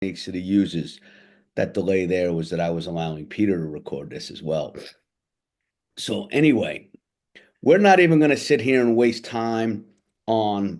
techniques that he uses. That delay there was that I was allowing Peter to record this as well. So anyway, we're not even going to sit here and waste time on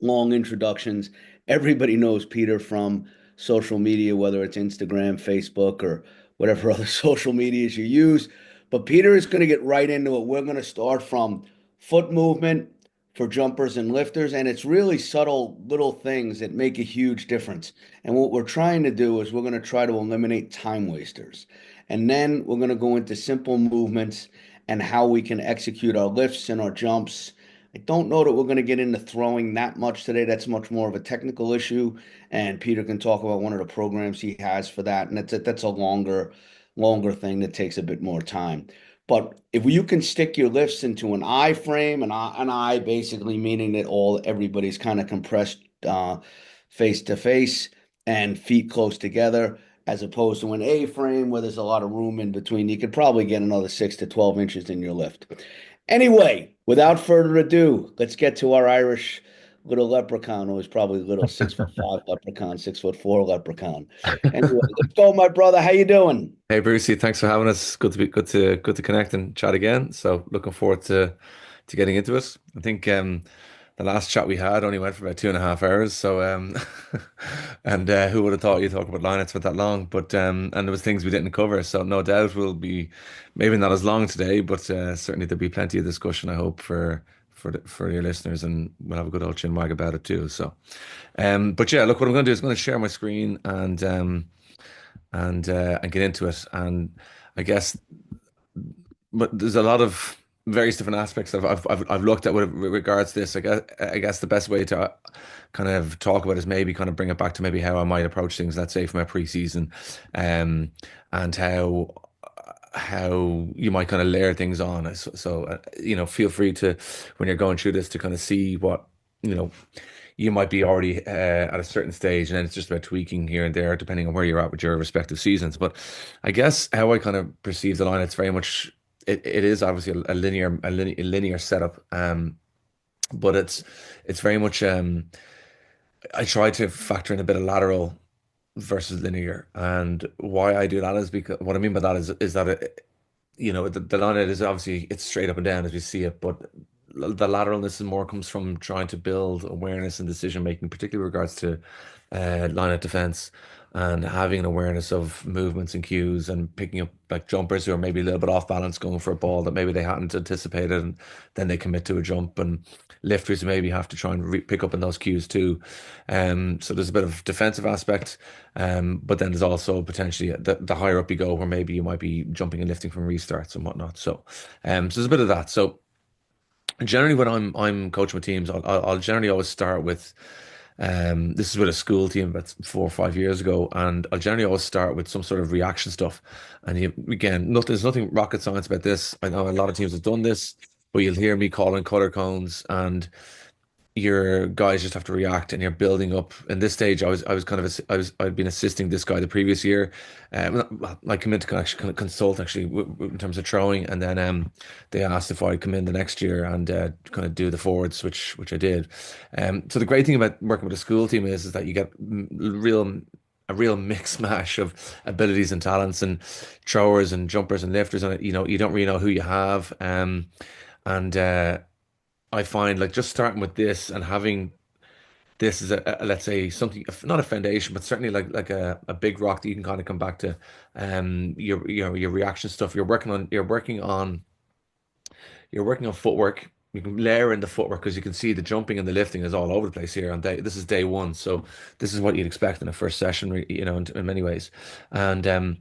long introductions. Everybody knows Peter from social media, whether it's Instagram, Facebook, or whatever other social medias you use. But Peter is going to get right into it. We're going to start from foot movement for jumpers and lifters, and it's really subtle little things that make a huge difference. And what we're trying to do is we're going to try to eliminate time wasters. And then we're going to go into simple movements and how we can execute our lifts and our jumps. I don't know that we're going to get into throwing that much today. That's much more of a technical issue, and Peter can talk about one of the programs he has for that, and that's a longer thing that takes a bit more time. But if you can stick your lifts into an I frame, an I basically meaning that everybody's kind of compressed face to face and feet close together, as opposed to an A frame where there's a lot of room in between, you could probably get another 6 to 12 inches in your lift. Anyway, without further ado, let's get to our Irish little leprechaun, who is probably little 6'5" leprechaun, 6'4" leprechaun. Anyway, let's go, my brother. How you doing? Hey Brucey, thanks for having us. Good to connect and chat again. So looking forward to getting into it. I think the last chat we had only went for about 2.5 hours. So and who would have thought you'd talk about Lineouts for that long? But and there was things we didn't cover. So no doubt we'll be maybe not as long today, but certainly there'll be plenty of discussion. I hope for your listeners, and we'll have a good old chin wag about it too. So but yeah, look, what I'm going to do is I'm going to share my screen and get into it. And I guess, but there's a lot of various different aspects I've looked at with regards to this. I guess the best way to kind of talk about it is maybe kind of bring it back to maybe how I might approach things. Let's say from a preseason, um, and how you might kind of layer things on. So, feel free to when you're going through this to kind of see what you know you might be already at a certain stage, and then it's just about tweaking here and there, depending on where you're at with your respective seasons. But I guess how I kind of perceive the line, it's very much it is obviously a linear setup, but it's very much I try to factor in a bit of lateral versus linear, and why I do that is because what I mean by that is that the line is obviously it's straight up and down as we see it, but the lateralness and more comes from trying to build awareness and decision making, particularly with regards to line of defense and having an awareness of movements and cues and picking up like jumpers who are maybe a little bit off balance going for a ball that maybe they hadn't anticipated, and then they commit to a jump, and lifters who maybe have to try and pick up on those cues too. So there's a bit of defensive aspect, but then there's also potentially the higher up you go where maybe you might be jumping and lifting from restarts and whatnot. So there's a bit of that. So generally, when I'm coaching with teams, I'll generally always start with this is with a school team about 4 or 5 years ago, and I'll generally always start with some sort of reaction stuff. And again, there's nothing rocket science about this. I know a lot of teams have done this, but you'll hear me calling color cones, and your guys just have to react, and you're building up. In this stage, I was kind of I'd been assisting this guy the previous year. Well, I come in to actually kind of consult actually in terms of throwing, and then they asked if I'd come in the next year and kind of do the forwards, which I did. So the great thing about working with a school team is that you get a real mix mash of abilities and talents and throwers and jumpers and lifters, and you don't really know who you have. And I find like just starting with this and having this as let's say something, not a foundation, but certainly like a big rock that you can kind of come back to. Your reaction stuff. You're working on footwork. You can layer in the footwork because you can see the jumping and the lifting is all over the place here. And this is day one, so this is what you'd expect in a first session, in many ways. And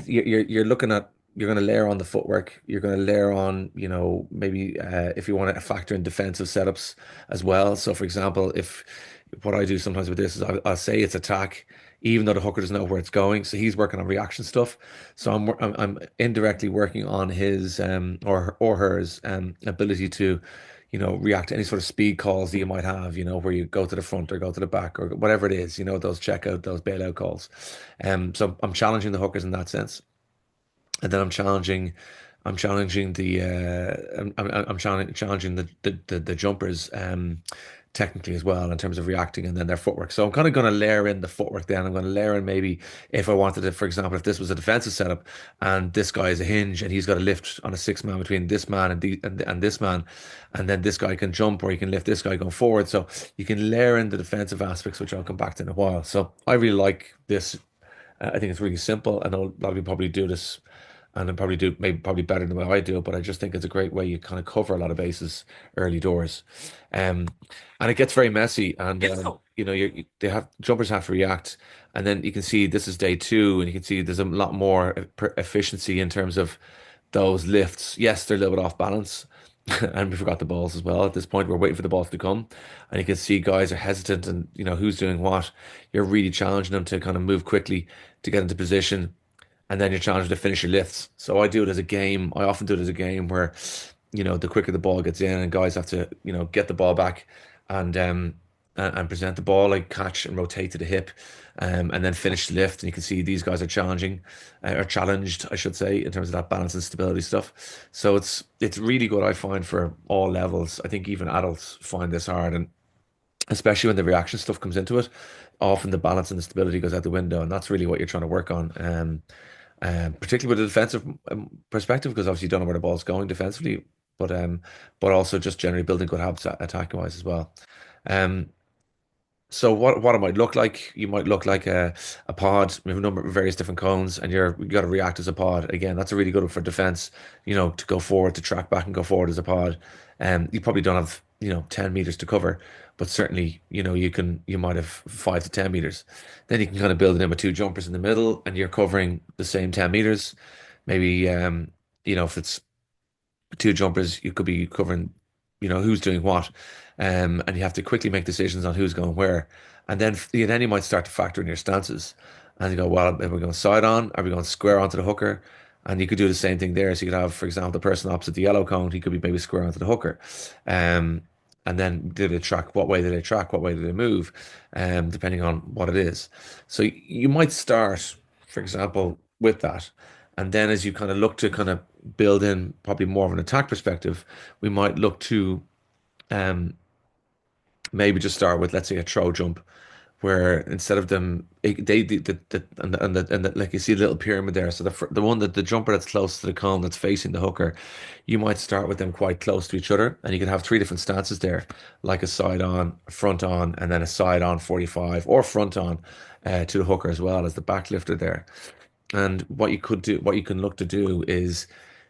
you're looking at you're going to layer on the footwork. You're going to layer on, maybe if you want to factor in defensive setups as well. So, for example, if what I do sometimes with this is I'll say it's attack, even though the hooker doesn't know where it's going. So he's working on reaction stuff. So I'm indirectly working on his or hers ability to react to any sort of speed calls that you might have, where you go to the front or go to the back or whatever it is, those checkout, those bailout calls. So I'm challenging the hookers in that sense, and then I'm challenging the challenging the jumpers technically as well in terms of reacting and then their footwork. So I'm kind of going to layer in the footwork then. I'm going to layer in maybe if I wanted to, for example, if this was a defensive setup and this guy is a hinge and he's got to lift on a six man between this man and this man, and then this guy can jump or he can lift this guy going forward. So you can layer in the defensive aspects, which I'll come back to in a while. So I really like this. I think it's really simple. I know a lot of people probably do this and then probably do maybe probably better than what I do, but I just think it's a great way you kind of cover a lot of bases early doors. Um, and it gets very messy, and they have jumpers have to react, and then you can see this is day two, and you can see there's a lot more efficiency in terms of those lifts. Yes, they're a little bit off balance, and we forgot the balls as well. At this point, we're waiting for the balls to come, and you can see guys are hesitant, and who's doing what. You're really challenging them to kind of move quickly to get into position, and then you're challenged to finish your lifts. So I do it as a game. I often do it as a game where, the quicker the ball gets in, and guys have to, get the ball back and and present the ball, like catch and rotate to the hip, and then finish the lift. And you can see these guys are challenging, or challenged, I should say, in terms of that balance and stability stuff. So it's really good, I find, for all levels. I think even adults find this hard, and especially when the reaction stuff comes into it, often the balance and the stability goes out the window, and that's really what you're trying to work on. Particularly with a defensive perspective, because obviously you don't know where the ball's going defensively, but also just generally building good habits attacking wise as well. Um, so what it might look like, you might look like a pod. We have a number of various different cones, and you got to react as a pod. Again, that's a really good one for defense. To go forward, to track back and go forward as a pod. You probably don't have 10 meters to cover, but certainly you might have 5 to 10 meters. Then you can kind of build it in with two jumpers in the middle, and you're covering the same 10 meters. Maybe if it's two jumpers, you could be covering, who's doing what, and you have to quickly make decisions on who's going where, and then you might start to factor in your stances, and you go, well, are we going side on? Are we going square onto the hooker? And you could do the same thing there. So you could have, for example, the person opposite the yellow cone, he could be maybe square onto the hooker, um, and then do they track? What way do they track? What way do they move? Depending on what it is. So you might start, for example, with that. And then as you kind of look to kind of build in probably more of an attack perspective, we might look to um, maybe just start with, let's say, a throw jump, where instead of them, like you see the little pyramid there. So the one that the jumper that's close to the cone that's facing the hooker, you might start with them quite close to each other, and you can have three different stances there, like a side on, a front on, and then a side on 45 or front on to the hooker as well as the back lifter there. And what you can look to do is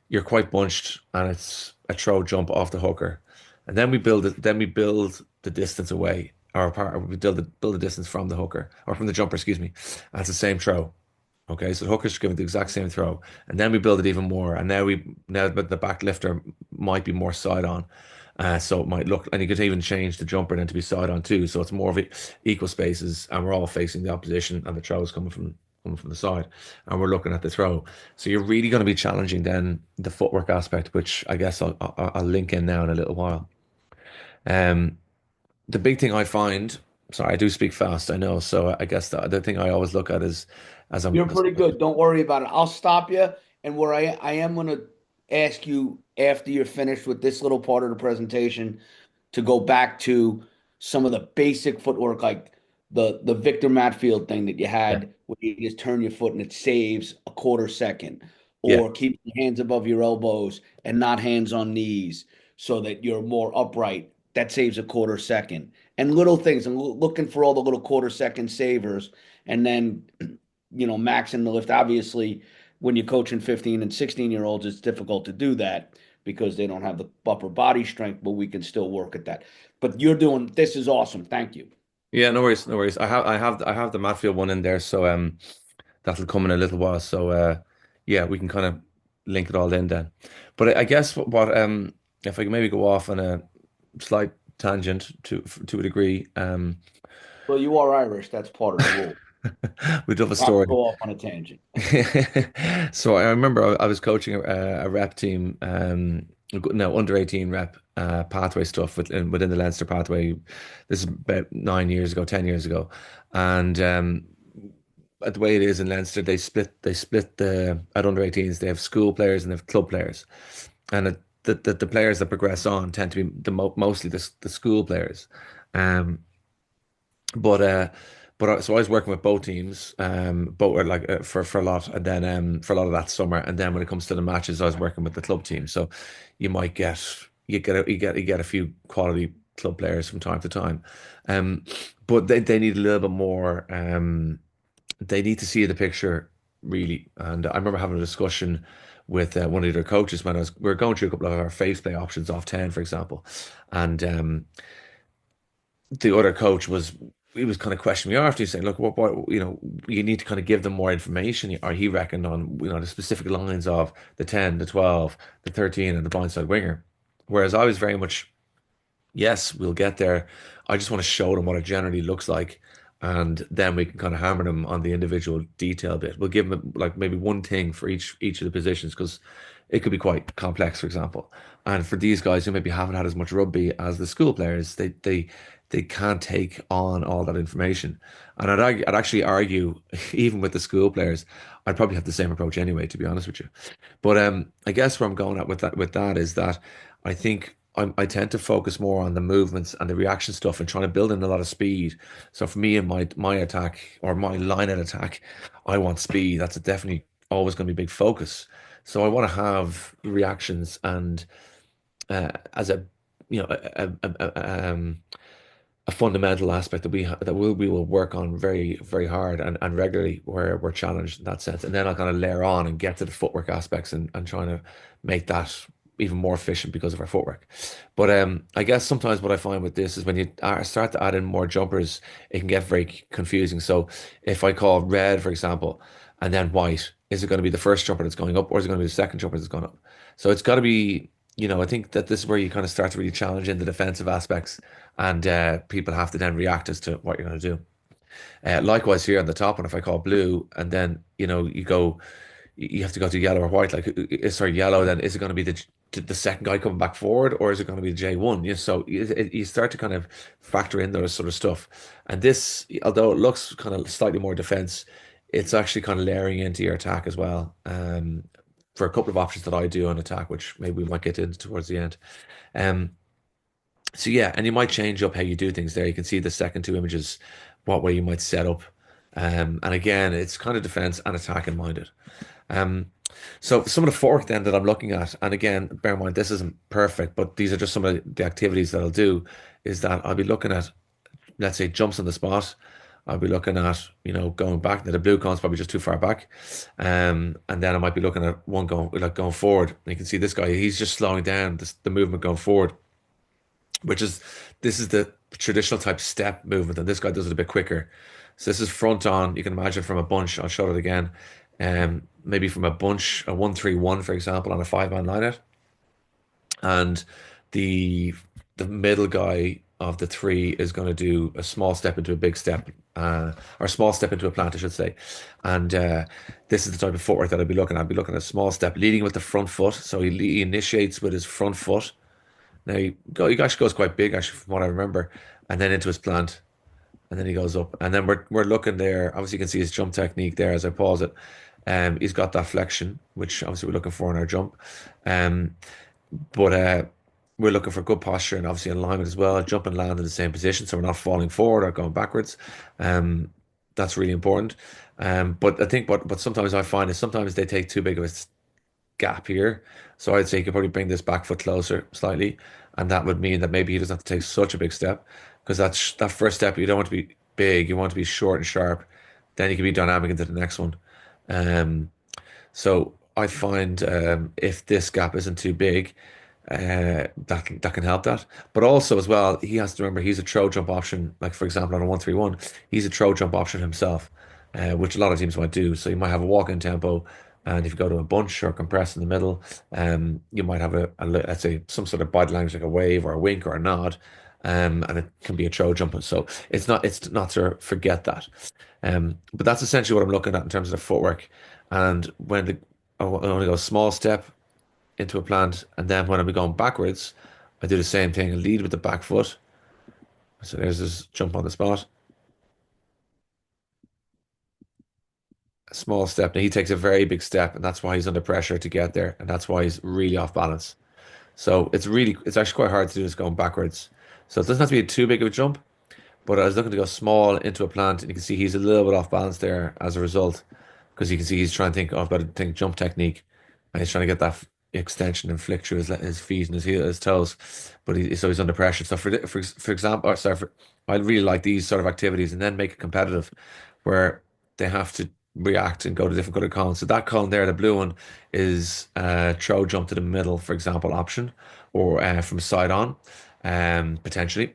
you're quite bunched and it's a throw jump off the hooker. And then we build it, then we build the distance away, or we build the distance from the hooker or from the jumper, excuse me. And it's the same throw. Okay, so the hooker's giving the exact same throw. And then we build it even more. And now but the back lifter might be more side on. So it might look, and you could even change the jumper then to be side on too. So it's more of equal spaces, and we're all facing the opposition, and the throw is coming from the side, and we're looking at the throw. So you're really going to be challenging then the footwork aspect, which I guess I'll link in now in a little while. Um, the big thing I find, sorry, I do speak fast, I know. So I guess the thing I always look at is as I'm, You're pretty good. Don't worry about it. I'll stop you. And where I am going to ask you after you're finished with this little part of the presentation to go back to some of the basic footwork, like the Victor Matfield thing that you yeah, had, where you just turn your foot and it saves a quarter second, yeah, or keep your hands above your elbows and not hands on knees so that you're more upright. That saves a quarter second. And little things. I'm looking for all the little quarter second savers. And then maxing the lift. Obviously, when you're coaching 15 and 16-year-olds, it's difficult to do that because they don't have the upper body strength, but we can still work at that. But you're doing this is awesome. Thank you. yeah. No worries, no worries. I have the Matfield one in there, so that'll come in a little while. So yeah, we can kind of link it all in then. But I guess what if I can maybe go off on a slight tangent to a degree. Well, you are Irish. That's part of the rule. We do have a You have to story. go off on a tangent. So I remember I was coaching a rep team, no, under 18 rep pathway stuff within the Leinster pathway. This is about 9 years ago, 10 years ago, and the way it is in Leinster, they split the at under 18s. They have school players and they have club players, and the players that progress on tend to be mostly the school players. Um, but so I was working with both teams, both were like for a lot, and then for a lot of that summer, and then when it comes to the matches, I was working with the club team. So you might get you get a few quality club players from time to time, um, but they need a little bit more. They need to see the picture really. And I remember having a discussion with one of the other coaches when we were going through a couple of our face play options off 10, for example, and the other coach was he was kind of questioning me after. He's saying, "Look, what you need to kind of give them more information." Or he reckoned on the specific lines of the 10, the 12, the 13, and the blindside winger. Whereas I was very much, yes, we'll get there. I just want to show them what it generally looks like, and then we can kind of hammer them on the individual detail bit. We'll give them like maybe one thing for each of the positions because it could be quite complex, for example. And for these guys who maybe haven't had as much rugby as the school players, they can't take on all that information. And I'd actually argue, even with the school players, I'd probably have the same approach anyway, to be honest with you. But I guess where I'm going at with that is that I think I tend to focus more on the movements and the reaction stuff and trying to build in a lot of speed. So for me and my attack or my line of attack, I want speed. That's definitely always going to be a big focus. So I want to have reactions and as a you know a fundamental aspect that we will work on very very hard and regularly where we're challenged in that sense, and then I'll kind of layer on and get to the footwork aspects and trying to make that even more efficient because of our footwork. But I guess sometimes what I find with this is when you start to add in more jumpers, it can get very confusing. So if I call red, for example, and then white, is it going to be the first jumper that's going up, or is it going to be the second jumper that's going up? So it's got to be, I think that this is where you kind of start to really challenge in the defensive aspects, and people have to then react as to what you're going to do. Likewise here on the top, and if I call blue, and then you have to go to yellow or white. Like, sorry, yellow. Then is it going to be the second guy coming back forward, or is it going to be the J1? So you start to kind of factor in those sort of stuff. And this, although it looks kind of slightly more defense, it's actually kind of layering into your attack as well. For a couple of options that I do on attack, which maybe we might get into towards the end. Um, so yeah, and you might change up how you do things there. You can see the second two images, what way you might set up. And again, it's kind of defense and attacking minded. Um, so some of the fork then that I'm looking at, and again, bear in mind this isn't perfect, but these are just some of the activities that I'll do, is that I'll be looking at, let's say, jumps on the spot. I'll be looking at, going back. Now the blue cone's probably just too far back. And then I might be looking at one going forward. And you can see this guy, he's just slowing down the movement going forward, which is this is the traditional type step movement, and this guy does it a bit quicker. So this is front on. You can imagine from a bunch. I'll show it again. Maybe from a bunch, a 1-3-1, for example, on a five-man lineout, and the the middle guy of the three is going to do a small step into a big step, or a small step into a plant, I should say. And this is the type of footwork that I'll be looking at. I'll be looking at a small step, leading with the front foot. So he initiates with his front foot. Now he actually goes quite big, actually, from what I remember, and then into his plant, and then he goes up, and then we're looking there. Obviously, you can see his jump technique there as I pause it. He's got that flexion, which obviously we're looking for in our jump. Um, but we're looking for good posture and obviously alignment as well. Jump and land in the same position, so we're not falling forward or going backwards. Um, that's really important. But I think what sometimes I find is sometimes they take too big of a gap here. So I'd say you could probably bring this back foot closer slightly, and that would mean that maybe he doesn't have to take such a big step because that first step you don't want to be big, you want to be short and sharp. Then you can be dynamic into the next one. Um, so I find if this gap isn't too big, that can help that. But also as well, he has to remember he's a throw jump option. Like for example, on a 1-3-1, he's a throw jump option himself, which a lot of teams might do. So you might have a walk in tempo, and if you go to a bunch or compress in the middle, you might have let's say some sort of body language like a wave or a wink or a nod, and it can be a throw jump. So it's not to forget that. But that's essentially what I'm looking at in terms of the footwork. And I want to go small step into a plant, and then when I'm going backwards, I do the same thing. I lead with the back foot. So there's this jump on the spot, a small step. Now he takes a very big step, and that's why he's under pressure to get there, and that's why he's really off balance. So it's actually quite hard to do this going backwards. So it doesn't have to be too big of a jump, but I was looking to go small into a plant, and you can see he's a little bit off balance there as a result, because you can see he's trying to think, oh, I've got to think jump technique, and he's trying to get that extension and flick through his feet and his toes, but so he's under pressure. So for example, or sorry, I really like these sort of activities, and then make it competitive, where they have to react and go to different colored cones. So that cone there, the blue one, is throw jump to the middle, for example, option, or from side on, potentially.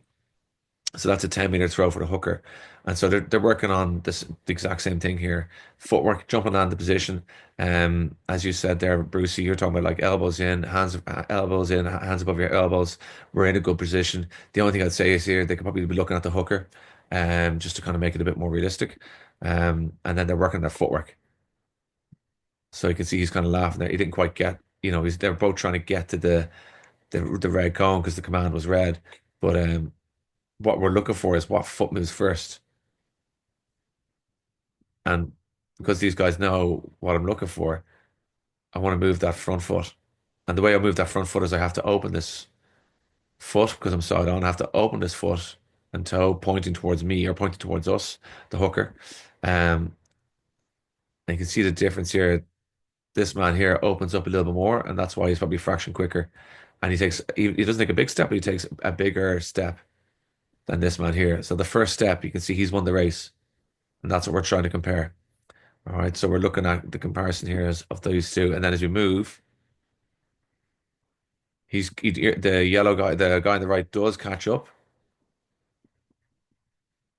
So that's a 10-meter throw for the hooker. And so they're working on the exact same thing here. Footwork, jumping on the position. As you said there, Brucey, you're talking about like elbows in, elbows in, hands above your elbows. We're in a good position. The only thing I'd say is here they could probably be looking at the hooker, just to kind of make it a bit more realistic. And then they're working their footwork. So you can see he's kind of laughing there. He didn't quite get, they're both trying to get to the red cone because the command was red. But what we're looking for is what foot moves first. And because these guys know what I'm looking for, I want to move that front foot. And the way I move that front foot is I have to open this foot because I'm side on. I have to open this foot and toe pointing towards me or pointing towards us, the hooker. And you can see the difference here. This man here opens up a little bit more, and that's why he's probably a fraction quicker. And he doesn't take a big step, but he takes a bigger step than this man here. So the first step, you can see he's won the race, and that's what we're trying to compare. All right, so we're looking at the comparison here of those two, and then as we move, the yellow guy, the guy on the right, does catch up,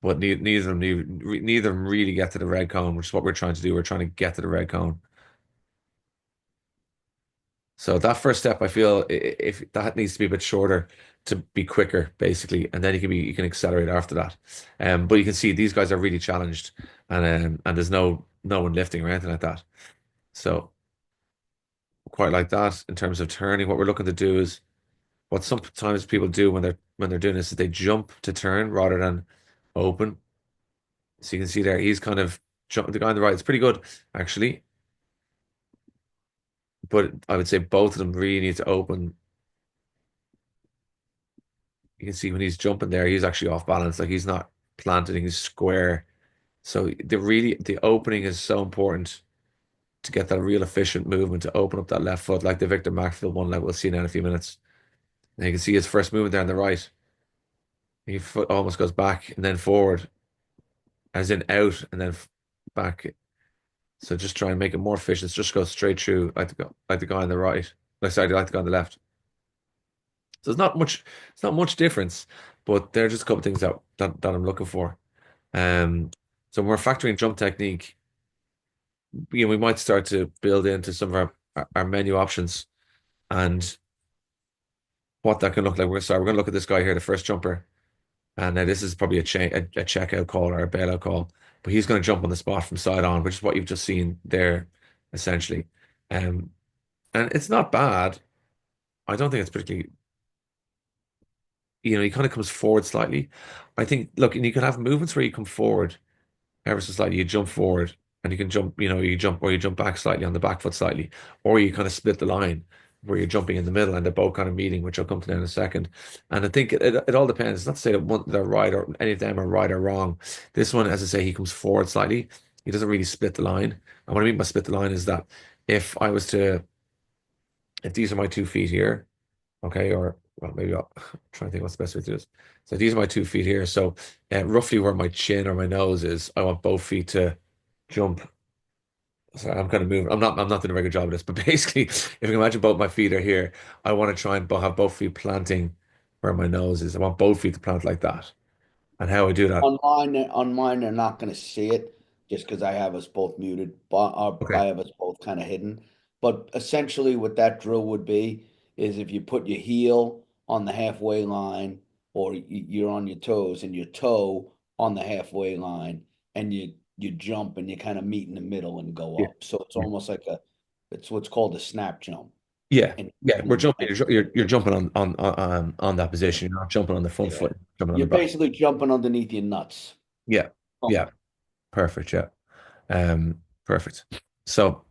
but neither of them really get to the red cone, which is what we're trying to do. We're trying to get to the red cone. So that first step, I feel if that needs to be a bit shorter to be quicker, basically, and then you can accelerate after that. But you can see these guys are really challenged, and there's no one lifting or anything like that. So quite like that in terms of turning. What we're looking to do is what sometimes people do when they're doing this is they jump to turn rather than open. So you can see there he's kind of the guy on the right is pretty good actually, but I would say both of them really need to open. You can see when he's jumping there, he's actually off balance. Like he's not planted, he's square. So the opening is so important to get that real efficient movement to open up that left foot, like the Victor Maxfield one, like we'll see now in a few minutes. And you can see his first movement there on the right. He foot almost goes back and then forward, as in out and then back. So just try and make it more efficient. Just go straight through, like the guy on the right. Like sorry, like the guy on the left. So it's not much difference, but there are just a couple of things that I'm looking for. Um, so when we're factoring jump technique, we might start to build into some of our menu options and what that can look like. We're going to look at this guy here, the first jumper, and this is probably a checkout call or a bailout call, but he's going to jump on the spot from side on, which is what you've just seen there, essentially. Um, and it's not bad. I don't think it's particularly, he kind of comes forward slightly. I think, look, and you can have movements where you come forward ever so slightly, you jump forward and you can jump, you jump back slightly on the back foot slightly, or you kind of split the line where you're jumping in the middle and they're both kind of meeting, which I'll come to now in a second. And I think it all depends. It's not to say that they're right or any of them are right or wrong. This one, as I say, he comes forward slightly. He doesn't really split the line. And what I mean by split the line is that if I was to, if these are my 2 feet here, okay, or well, maybe I'll try and think what's the best way to do this. So these are my 2 feet here. So roughly where my chin or my nose is, I want both feet to jump. So I'm kind of moving. I'm not doing a very good job of this, but basically, if you can imagine both my feet are here, I want to try and have both feet planting where my nose is. I want both feet to plant like that. And how I do that? On mine, they're not going to see it just because I have us both muted, but Okay. I have us both kind of hidden. But essentially, what that drill would be is if you put your heel on the halfway line, or you're on your toes and your toe on the halfway line, and you jump and you kind of meet in the middle and go Yeah. up. So it's Yeah. almost like it's what's called a snap jump. Yeah. And Yeah. We're and, jumping. and You're jumping on that position. You're not jumping on the front yeah, foot. You're jumping on the you're back. basically jumping underneath your nuts. Yeah. Yeah. Perfect. Yeah. Perfect. So.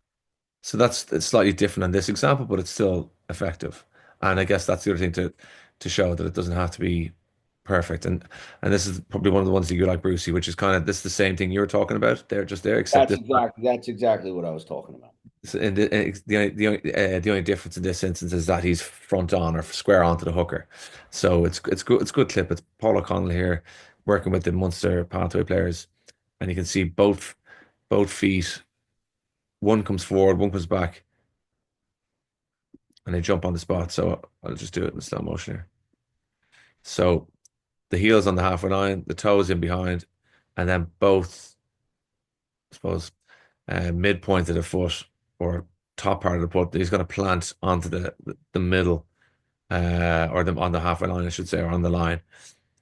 So that's slightly different on this example, but it's still effective. And I guess that's the other thing to show that it doesn't have to be perfect. And this is probably one of the ones that you like, Brucey, which is kind of this is the same thing you were talking about. They're just there, except this. That's exactly what I was talking about. And the only difference in this instance is that he's front on or square onto the hooker. So it's good clip. It's Paul O'Connell here working with the Munster pathway players, and you can see both feet. One comes forward, one comes back, and they jump on the spot. So I'll just do it in slow motion here. So the heel's on the halfway line, the toes in behind, and then both, I suppose, midpoint of the foot or top part of the foot, he's going to plant onto the middle, or the on the halfway line, I should say, or on the line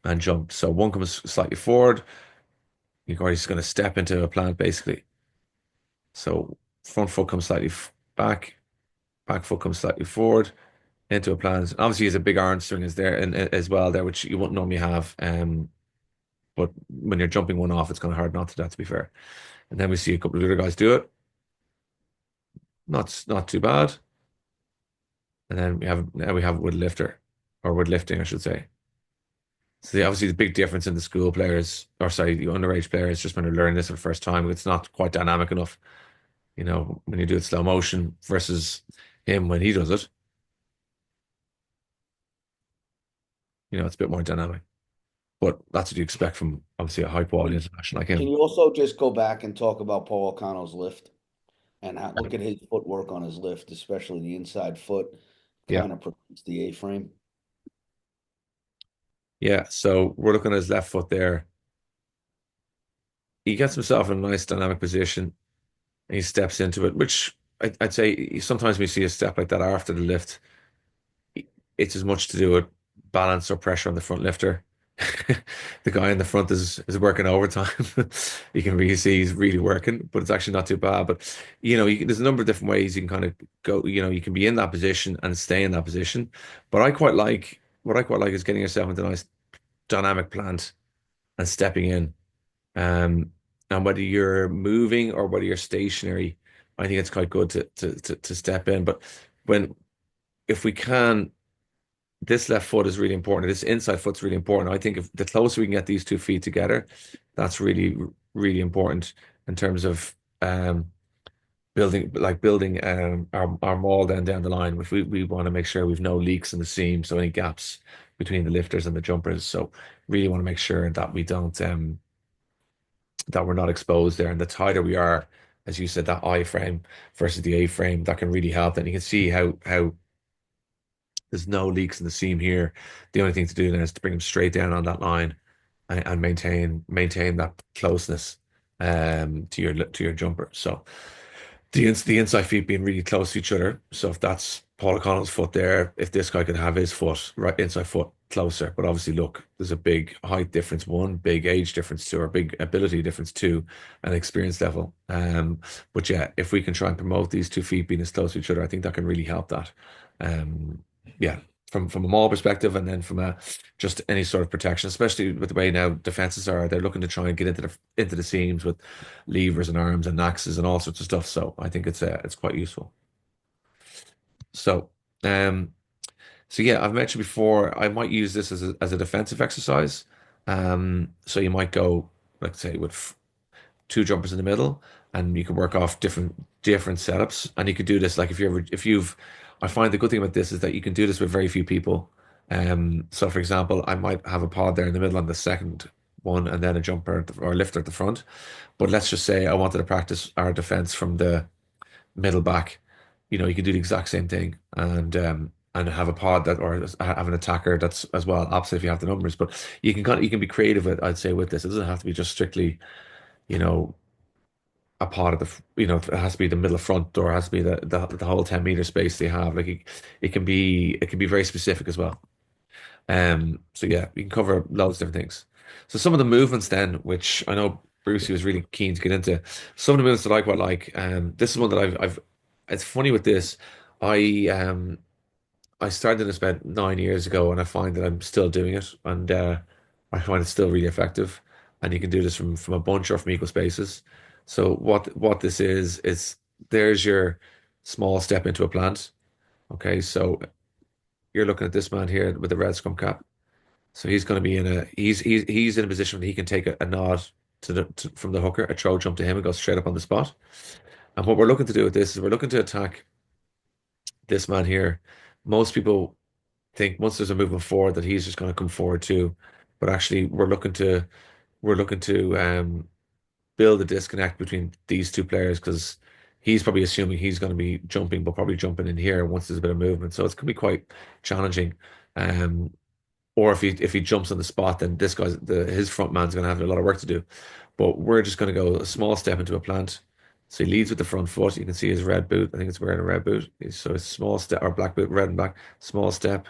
and jump. So one comes slightly forward, or he's going to step into a plant basically. So front foot comes slightly back, back foot comes slightly forward into a plant. Obviously, he's a big arm swing is there and as well there, which you wouldn't normally have. But when you're jumping one off, it's kind of hard not to that, to be fair. And then we see a couple of other guys do it. Not too bad. And then we have wood lifter or wood lifting, I should say. So obviously the big difference in the school players, or sorry, the underage players, just when they're learning this for the first time, it's not quite dynamic enough. When you do it slow motion versus him when he does it, it's a bit more dynamic. But that's what you expect from obviously a high quality international like Can him. you also just go back and talk about Paul O'Connell's lift and look at his footwork on his lift, especially the inside foot, Yeah. kind of protects the A-frame. Yeah. So we're looking at his left foot there. He gets himself in a nice dynamic position and he steps into it, which I'd say sometimes we see a step like that after the lift. It's as much to do with balance or pressure on the front lifter. The guy in the front is working overtime. You can really see he's really working, but it's actually not too bad. But there's a number of different ways you can kind of go. You can be in that position and stay in that position. But what I quite like is getting yourself into a nice dynamic plant and stepping in. Um, and whether you're moving or whether you're stationary, I think it's quite good to step in. But when if we can, this left foot is really important. This inside foot's really important. I think if the closer we can get these 2 feet together, that's really, really important in terms of building our maul then down the line, which we want to make sure we've no leaks in the seam, so any gaps between the lifters and the jumpers. So really want to make sure that we don't that we're not exposed there. And the tighter we are, as you said, that I frame versus the A frame, that can really help. And you can see how there's no leaks in the seam here. The only thing to do now is to bring them straight down on that line and maintain that closeness to your jumper. So the inside feet being really close to each other. So if that's Paul O'Connell's foot there, if this guy could have his foot right inside foot closer, but obviously look, there's a big height difference, one, big age difference, two, or big ability difference, two, and experience level. But yeah, if we can try and promote these 2 feet being as close to each other, I think that can really help that. Um, yeah, from a mall perspective, and then from a just any sort of protection, especially with the way now defenses are, they're looking to try and get into the seams with levers and arms and axes and all sorts of stuff. So I think it's quite useful. So um so yeah, I've mentioned before I might use this as a defensive exercise. So you might go, let's say, with two jumpers in the middle, and you can work off different setups. And you could do this like if you've. I find the good thing about this is that you can do this with very few people. So for example, I might have a pod there in the middle on the second one, and then a jumper or a lifter at the front. But let's just say I wanted to practice our defense from the middle back. You can do the exact same thing and have a pod that or have an attacker that's as well opposite if you have the numbers. But you can be creative with, I'd say, with this. It doesn't have to be just strictly you know, a part of it has to be the middle front or it has to be the whole 10 meter space they have. Like it can be very specific as well. So yeah, you can cover loads of different things. So some of the movements then, which I know Brucey was really keen to get into, some of the movements that I quite like. This is one that I've. It's funny with this. I started this about 9 years ago, and I find that I'm still doing it, and I find it still really effective. And you can do this from a bunch or from equal spaces. So what this is there's your small step into a plant. Okay, so you're looking at this man here with the red scrum cap. So he's going to be in a he's in a position where he can take a nod from the hooker, a throw jump to him and go straight up on the spot. And what we're looking to do with this is we're looking to attack this man here. Most people think once there's a movement forward that he's just going to come forward too, but actually we're looking to build a disconnect between these two players because he's probably assuming he's going to be jumping, but probably jumping in here once there's a bit of movement. So it's going to be quite challenging. Um, or if he jumps on the spot, then his front man's going to have a lot of work to do. But we're just going to go a small step into a plant. So he leads with the front foot. You can see his red boot. I think it's wearing a red boot. So it's small step or black boot, red and black. Small step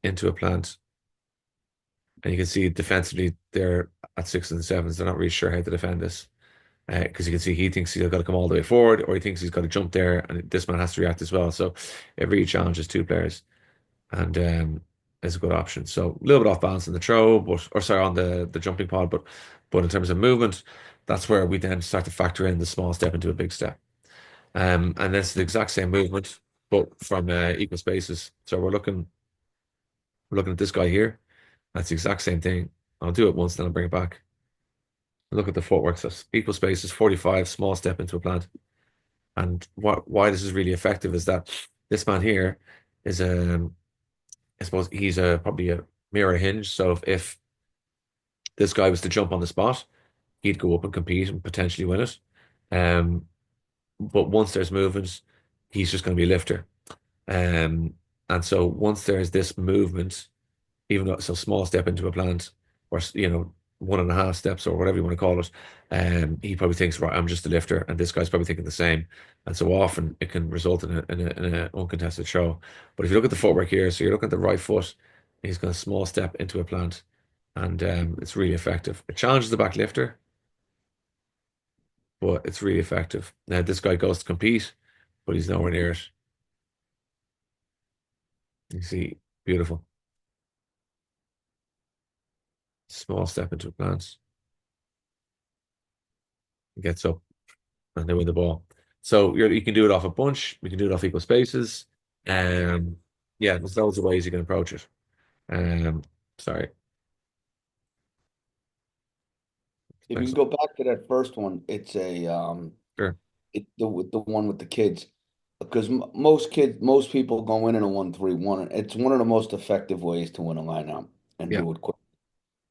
into a plant. And you can see defensively they're at sixes and sevens. They're not really sure how to defend this. Because you can see he thinks he's got to come all the way forward, or he thinks he's got to jump there, and this man has to react as well. So it really challenges two players, and is a good option. So a little bit off balance in the throw, but or sorry, on the jumping pod, but in terms of movement, that's where we then start to factor in the small step into a big step. And that's the exact same movement, but from equal spaces. So we're looking at this guy here. That's the exact same thing. I'll do it once, then I'll bring it back. Look at the footwork. So equal spaces, 45, small step into a plant. And why this is really effective is that this man here is I suppose he's probably a mirror hinge. So if this guy was to jump on the spot, he'd go up and compete and potentially win it. Um, but once there's movement, he's just going to be a lifter. Um, and so once there's this movement, even though it's a small step into a plant, or 1.5 steps or whatever you want to call it, he probably thinks, right, I'm just a lifter, and this guy's probably thinking the same. And so often it can result in a uncontested show. But if you look at the footwork here, so you're looking at the right foot, he's going to small step into a plant, and it's really effective. It challenges the back lifter, but it's really effective. Now this guy goes to compete, but he's nowhere near it. You see, beautiful. Small step into a plant. Gets up and they win the ball. So you can do it off a bunch. We can do it off equal spaces. Um, yeah, there's loads of ways you can approach it. Um, sorry. If you can go back to that first one, it's Sure. the one with the kids, because most people go in a 1-3-1. It's one of the most effective ways to win a lineup and Yeah. do it quick.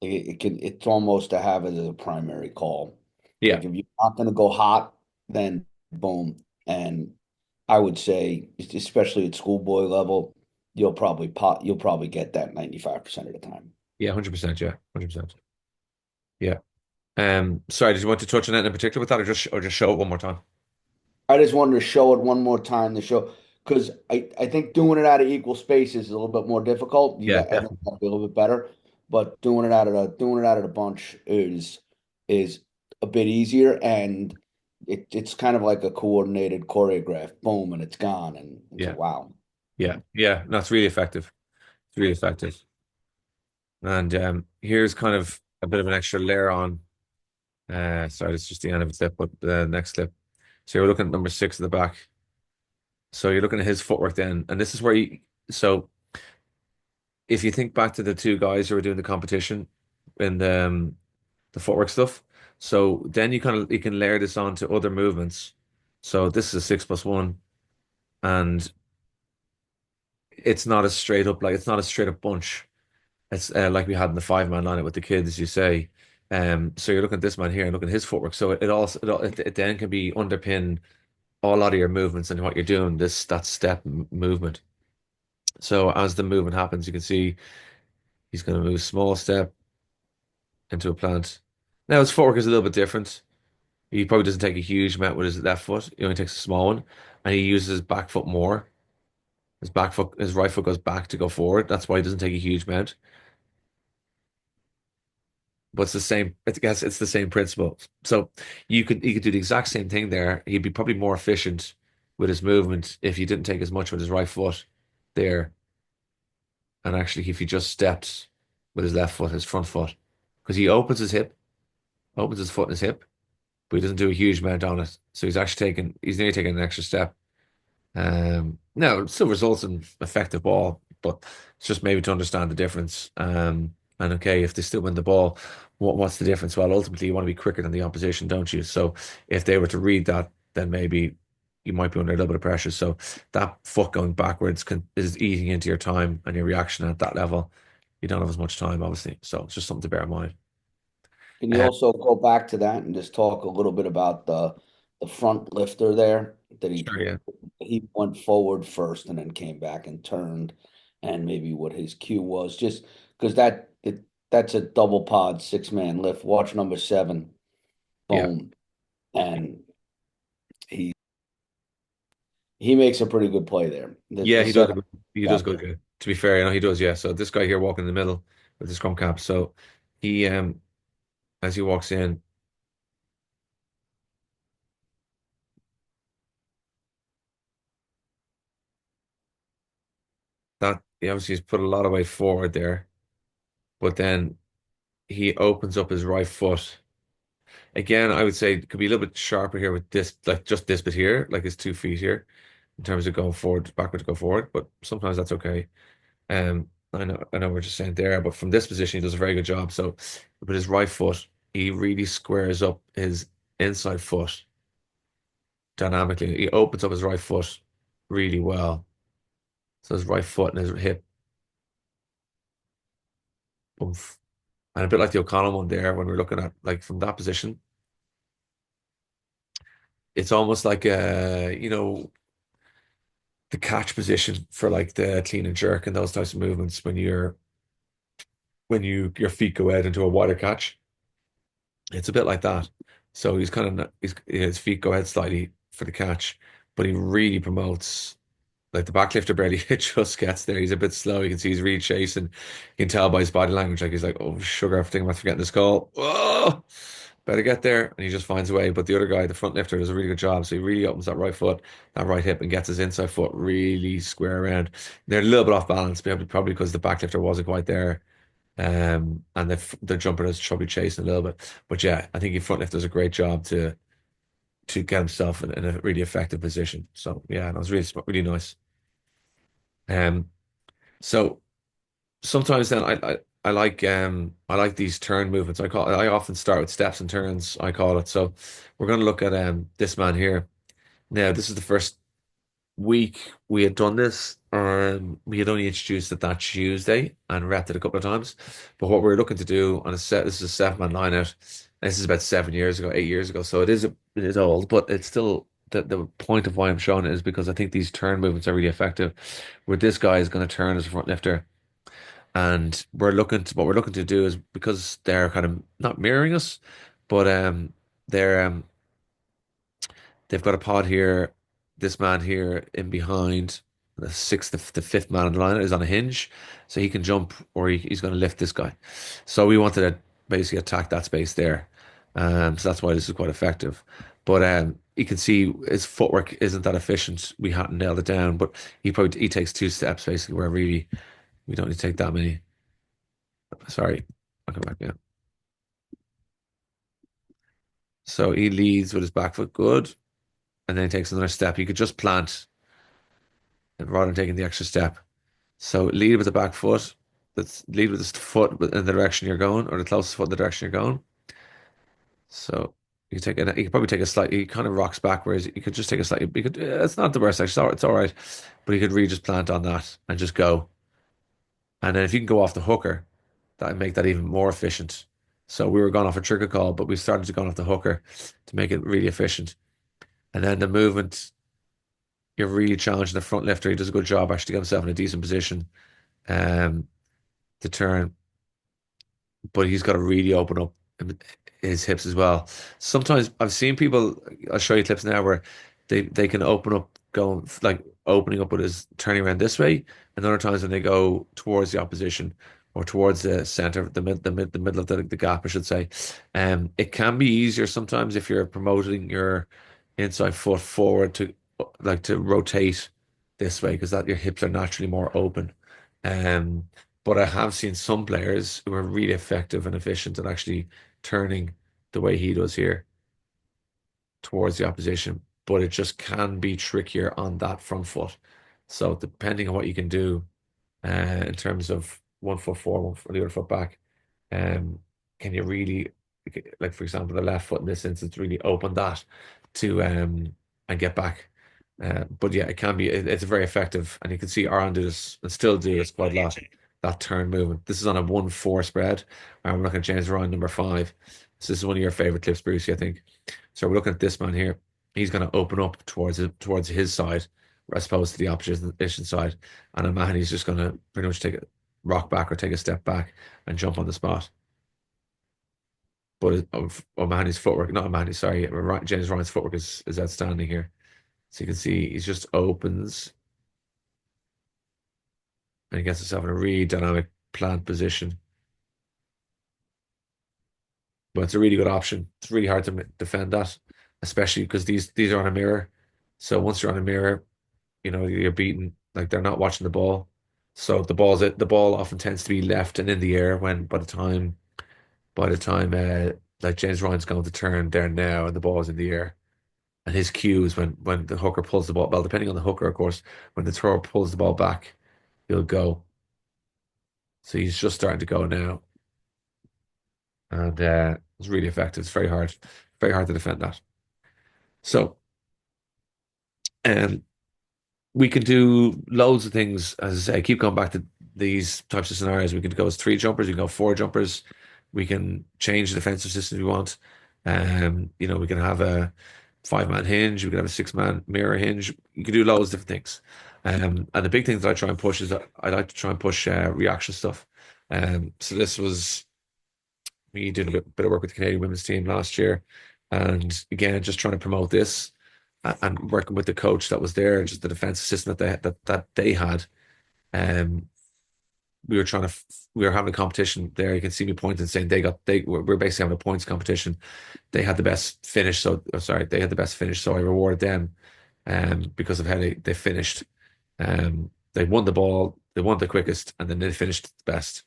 It's almost to have it as a primary call. Yeah. Like if you're not going to go hot, then boom. And I would say, especially at schoolboy level, you'll probably get that 95% of the time. Yeah. 100%. Yeah. 100%. Yeah. Sorry, did you want to touch on it in particular with that, or just show it one more time? I just wanted to show it one more time to show because I think doing it out of equal spaces is a little bit more difficult. Yeah, Everyone definitely. got to be a little bit better, but doing it out of the bunch is a bit easier, and it's kind of like a coordinated choreograph. Boom, and it's gone, and it's a Yeah. wow. Yeah. Yeah. No, it's really effective. It's really effective. And here's kind of a bit of an extra layer on. Sorry, it's just the end of a clip, but the next clip. So you're looking at number 6 at the back. So you're looking at his footwork then, and this is where so if you think back to the two guys who were doing the competition in the footwork stuff, so then you can layer this on to other movements. So this is a 6+1, and it's not a straight up bunch. It's like we had in the 5-man lineup with the kids, as you say. So you're looking at this man here and looking at his footwork. So it then can be underpin a lot of your movements and what you're doing. That step movement. So as the movement happens, you can see he's going to move small step into a plant. Now his footwork is a little bit different. He probably doesn't take a huge amount with his left foot. He only takes a small one, and he uses his back foot more. His right foot goes back to go forward. That's why he doesn't take a huge amount. But it's the same. I guess it's the same principle. So you could do the exact same thing there. He'd be probably more efficient with his movement if he didn't take as much with his right foot there, and actually if he just stepped with his left foot, his front foot, because he opens his foot and his hip, but he doesn't do a huge amount on it. So he's nearly taking an extra step, No, it still results in effective ball, but it's just maybe to understand the difference. And okay, if they still win the ball, what's the difference? Well, ultimately, you want to be quicker than the opposition, don't you? So if they were to read that, then maybe you might be under a little bit of pressure. So that foot going backwards is eating into your time and your reaction at that level. You don't have as much time, obviously. So it's just something to bear in mind. Can you Uh, also go back to that and just talk a little bit about the front lifter there that sure, yeah. he went forward first and then came back and turned, and maybe what his cue was, just because that's a double pod 6-man lift. Watch number 7, Yeah. boom, and he he makes a pretty good play there. Yeah, The setup he does got good. there. Good. To be fair, he does, yeah. So this guy here walking in the middle with the scrum cap. So he as he walks in, that he obviously has put a lot of weight forward there, but then he opens up his right foot. Again, I would say it could be a little bit sharper here with this, like just this bit here, like his 2 feet here, in terms of going forward, backward to go forward. But sometimes that's okay. I know we're just saying there, but from this position, he does a very good job. So with his right foot, he really squares up his inside foot dynamically. He opens up his right foot really well. So his right foot and his hip, boom. And a bit like the O'Connell one there, when we're looking at like from that position, it's almost like the catch position for like the clean and jerk and those types of movements when your feet go out into a wider catch. It's a bit like that. So he's kind of his feet go out slightly for the catch, but he really promotes like the backlifter barely it just gets there. He's a bit slow. You can see he's really chasing. You can tell by his body language, like he's like, oh sugar, I think I'm about forgetting this call. Oh, better get there. And he just finds a way. But the other guy, the front lifter, does a really good job. So he really opens that right foot, that right hip, and gets his inside foot really square around. They're a little bit off balance, probably because the backlifter wasn't quite there. And the jumper is probably chasing a little bit. But yeah, I think your front lifter does a great job to get himself in a really effective position. So yeah, that was really nice. Um, so sometimes then I like these turn movements. I often start with steps and turns, I call it. So we're going to look at this man here. Now, this is the first week we had done this. We had only introduced it that Tuesday and repped it a couple of times. But what we're looking to do on a set, this is a 7-man line out. This is about 7 years ago, 8 years ago. So it is old, but it's still the point of why I'm showing it is because I think these turn movements are really effective. Where this guy is going to turn as a front lifter, and what we're looking to do is because they're kind of not mirroring us, but they're they've got a pod here. This man here in behind the fifth man on the line is on a hinge, so he can jump or he's going to lift this guy. So we wanted to basically attack that space there. So that's why this is quite effective. But you can see his footwork isn't that efficient. We hadn't nailed it down, but he takes 2 steps basically where really we don't need to take that many. Sorry, I'll come back now. So he leads with his back foot, good, and then he takes another step. He could just plant rather than taking the extra step. So lead with the back foot. Let's lead with the foot in the direction you're going, or the closest foot in the direction you're going. So you take it. You could probably take a slight. He kind of rocks backwards. You could just take a slightly. You could. It's not the worst. Actually, it's all right. But you could really just plant on that and just go. And then if you can go off the hooker, that would make that even more efficient. So we were going off a trigger call, but we started to go off the hooker to make it really efficient. And then the movement, you're really challenging the front lifter. He does a good job actually to get himself in a decent position um, to turn, but he's got to really open up his hips as well. Sometimes I've seen people, I'll show you clips now where they can open up, going like opening up with his turning around this way, and other times when they go towards the opposition or towards the center, the middle of the gap, I should say. It can be easier sometimes if you're promoting your inside foot forward to like to rotate this way because that your hips are naturally more open. Um, but I have seen some players who are really effective and efficient at actually turning the way he does here towards the opposition. But it just can be trickier on that front foot. So depending on what you can do in terms of 1 foot forward, 1 foot the other foot back, um, can you really, like for example, the left foot in this instance, really open that to and get back. But yeah, it can be. It's very effective, and you can see Aaron do this and still do this quite a lot. That turn movement. This is on a 1-4 spread. And we're looking at James Ryan number 5. So this is one of your favorite clips, Brucey, I think. So we're looking at this man here. He's going to open up towards his side, as opposed to the opposition side. And O'Mahony's just going to pretty much take a rock back or take a step back and jump on the spot. But O'Mahony's footwork, not O'Mahony, sorry, James Ryan's footwork is outstanding here. So you can see he just opens and he gets himself in a really dynamic plant position. But it's a really good option. It's really hard to defend that, especially because these are on a mirror. So once you're on a mirror, you're beaten. Like they're not watching the ball. So the ball often tends to be left and in the air when by the time like James Ryan's going to turn there now and the ball is in the air. And his cue is when the hooker pulls the ball. Well, depending on the hooker, of course, when the thrower pulls the ball back, he'll go. So he's just starting to go now. And it's really effective. It's very hard to defend that. So um we can do loads of things, as I say, keep going back to these types of scenarios. We can go as 3 jumpers, we can go 4 jumpers, we can change the defensive system if we want. We can have a 5-man hinge, we can have a 6-man mirror hinge. You can do loads of different things. And the big thing that I try and push is that I like to try and push reaction stuff. So this was me doing a bit of work with the Canadian women's team last year. And again, just trying to promote this and working with the coach that was there, just the defensive system that they had. Um, we were having a competition there. You can see me pointing saying we're basically having a points competition. They had the best finish, so sorry, they had the best finish, so I rewarded them because of how they finished. They won the ball, they won the quickest, and then they finished the best.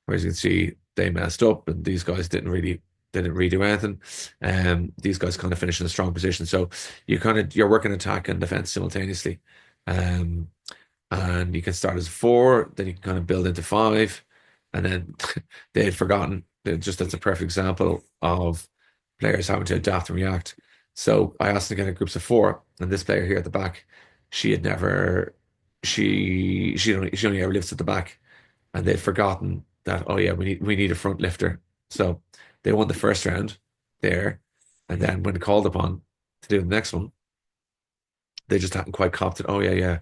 Whereas you can see they messed up, and these guys didn't really do anything. These guys kind of finished in a strong position. So you're working attack and defense simultaneously. Um, and you can start as 4, then you can kind of build into 5, and then they had forgotten. Just that's a perfect example of players having to adapt and react. So I asked them to get in groups of 4, and this player here at the back, she had never, she only ever lifts at the back, and they'd forgotten that, oh yeah, we need a front lifter. So they won the first round there, and then when called upon to do the next one, they just hadn't quite copped it. Oh yeah, yeah,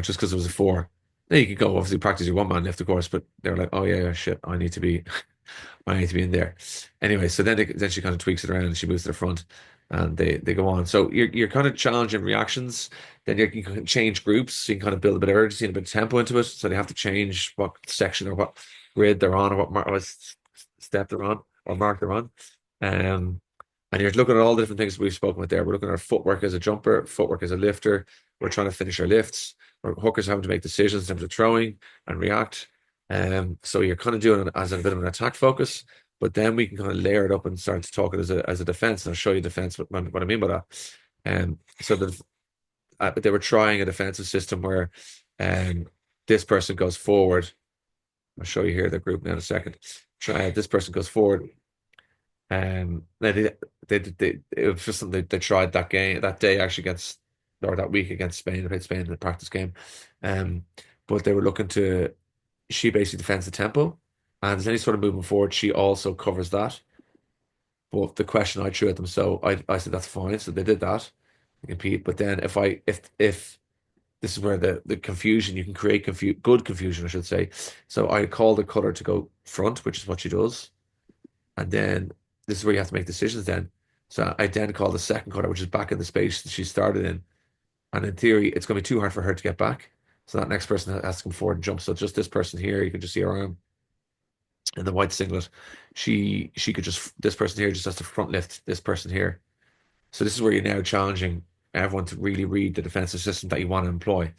just because it was a 4. Then you could go obviously practice your 1-man lift, of course, but they were like, oh yeah, yeah, shit, I need to be in there. Anyway, so then she kind of tweaks it around and she moves to the front, and they go on. So you're kind of challenging reactions. Then you can change groups, so you can kind of build a bit of urgency and a bit of tempo into it. So they have to change what section or what grid they're on, or what step they're on or mark they're on. Um, and you're looking at all the different things we've spoken about there. We're looking at our footwork as a jumper, footwork as a lifter. We're trying to finish our lifts. Our hookers having to make decisions in terms of throwing and react. So you're kind of doing it as a bit of an attack focus, but then we can kind of layer it up and start to talk it as a defense. And I'll show you defense what I mean by that. So they were trying a defensive system where this person goes forward. I'll show you here the group now in a second. This person goes forward. It was just something they tried that day actually or that week against Spain. They played Spain in the practice game. But they were looking to, she basically defends the tempo, and as any sort of movement forward, she also covers that. But the question I threw at them, so I said that's fine. So they did that, they compete. But then if this is where the confusion, you can create good confusion, I should say. So I called the color to go front, which is what she does. And then this is where you have to make decisions then. So I then call the second cutter, which is back in the space that she started in. And in theory, it's going to be too hard for her to get back. So that next person has to come forward and jump. So just this person here, you can just see her arm in the white singlet. This person here just has to front lift this person here. So this is where you're now challenging everyone to really read the defensive system that you want to employ.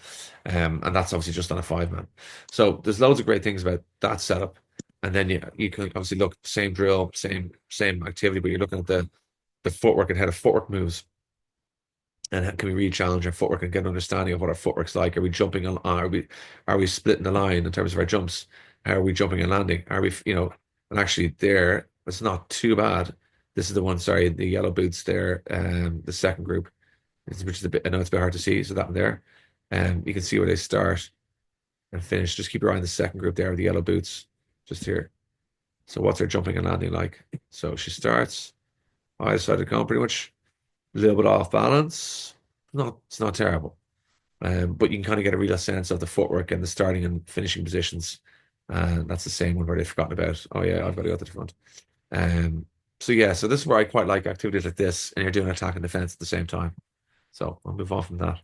And that's obviously just on a 5-man. So there's loads of great things about that setup. And then you can obviously look same drill, same activity, but you're looking at the footwork and how the footwork moves. and can we really challenge our footwork and get an understanding of what our footwork's like? Are we jumping on? Are we splitting the line in terms of our jumps? How are we jumping and landing? Are we, and actually there, it's not too bad. This is the one, sorry, the yellow boots there, the second group, which is a bit, I know it's a bit hard to see, so that one there. You can see where they start and finish. Just keep your eye on the second group there with the yellow boots, just here. So what's her jumping and landing like? So she starts, I decided to go pretty much a little bit off balance. It's not terrible. But you can kind of get a real sense of the footwork and the starting and finishing positions. And that's the same one where they've forgotten about, oh yeah, I've got to go to the front. Um, so yeah, so this is where I quite like activities like this, and you're doing attack and defense at the same time. So I'll move on from that.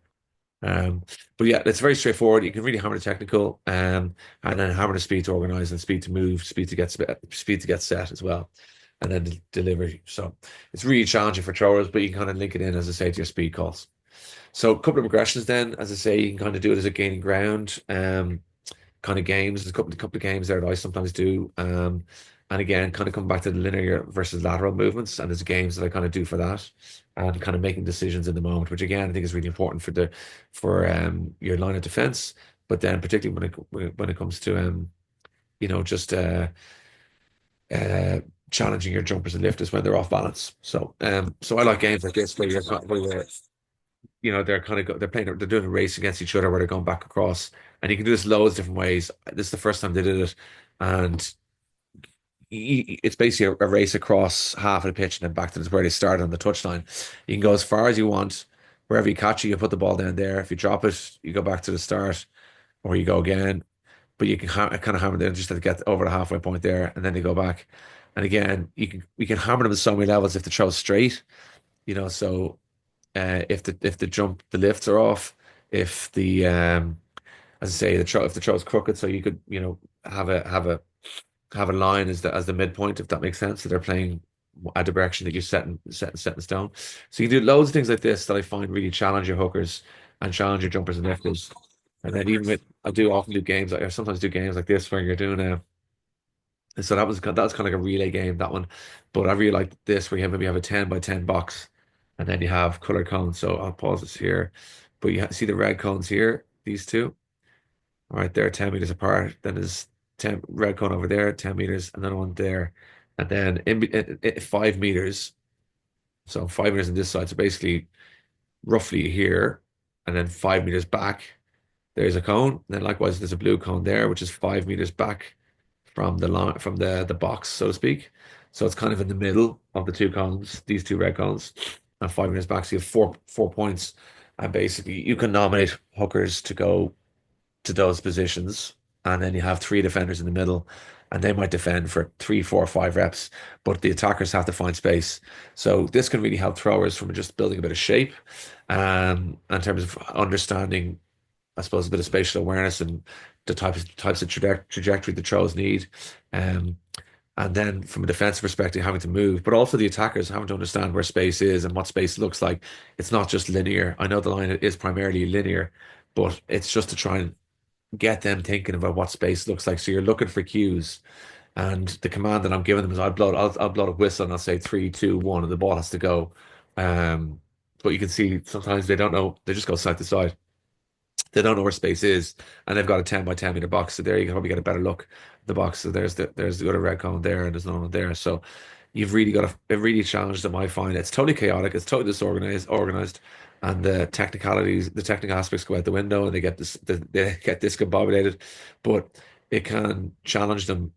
Um, but yeah, it's very straightforward. You can really hammer the technical, and then hammer the speed to organize and speed to move, speed to get set as well, and then deliver. So it's really challenging for throwers, but you can kind of link it in, as I say, to your speed calls. So a couple of progressions then, as I say, you can kind of do it as a gaining ground kind of games. There's a couple of games there that I sometimes do. And again, kind of come back to the linear versus lateral movements, and there's games that I kind of do for that, and kind of making decisions in the moment, which again I think is really important for your line of defense. But then particularly when it comes to just uh challenging your jumpers and lifters when they're off balance. So I like games like this where they're kind of they're doing a race against each other where they're going back across, and you can do this loads of different ways. This is the first time they did it, and it's basically a race across half of the pitch and then back to where they started on the touchline. You can go as far as you want. Wherever you catch it, you put the ball down there. If you drop it, you go back to the start, or you go again. But you can kind of hammer them just to get over the halfway point there, and then they go back. And again, you can hammer them at so many levels if the throw's straight. So if the lifts are off, if the as I say, if the throw's crooked, so you could have a line as the midpoint, if that makes sense. So they're playing a direction that you set in stone. So you can do loads of things like this that I find really challenge your hookers and challenge your jumpers and lifters. And then I do often do games, I sometimes do games like this where you're doing and so that was kind of like a relay game, that one. But I really like this where you maybe have a 10 by 10 box, and then you have colored cones. So I'll pause this here. But you see the red cones here, these two. All right, they're 10 meters apart. Then there's 10 red cone over there, 10 meters, another one there. And then 5 meters. So 5 meters on this side. So basically roughly here. And then 5 meters back, there's a cone. And then likewise, there's a blue cone there, which is 5 meters back from the line, from the box, so to speak. So it's kind of in the middle of the two cones, these two red cones, and 5 meters back. So you have four points. And basically you can nominate hookers to go to those positions, and then you have three defenders in the middle, and they might defend for 3, 4, 5 reps, but the attackers have to find space. So this can really help throwers from just building a bit of shape, in terms of understanding, I suppose, a bit of spatial awareness and the types of trajectory the throws need. Um, and then from a defensive perspective, having to move, but also the attackers having to understand where space is and what space looks like. It's not just linear. I know the line is primarily linear, but it's just to try and get them thinking about what space looks like. So you're looking for cues. And the command that I'm giving them is I'll blow a whistle and I'll say 3, 2, 1, and the ball has to go. Um, but you can see sometimes they don't know, they just go side to side. They don't know where space is, and they've got a 10 by 10 meter box. So there you can probably get a better look at the box. So there's the other red cone there, and there's no one there. So you've really got it really challenged them. I find it's totally chaotic, it's totally organized, and the technical aspects go out the window, and they get discombobulated. But it can challenge them.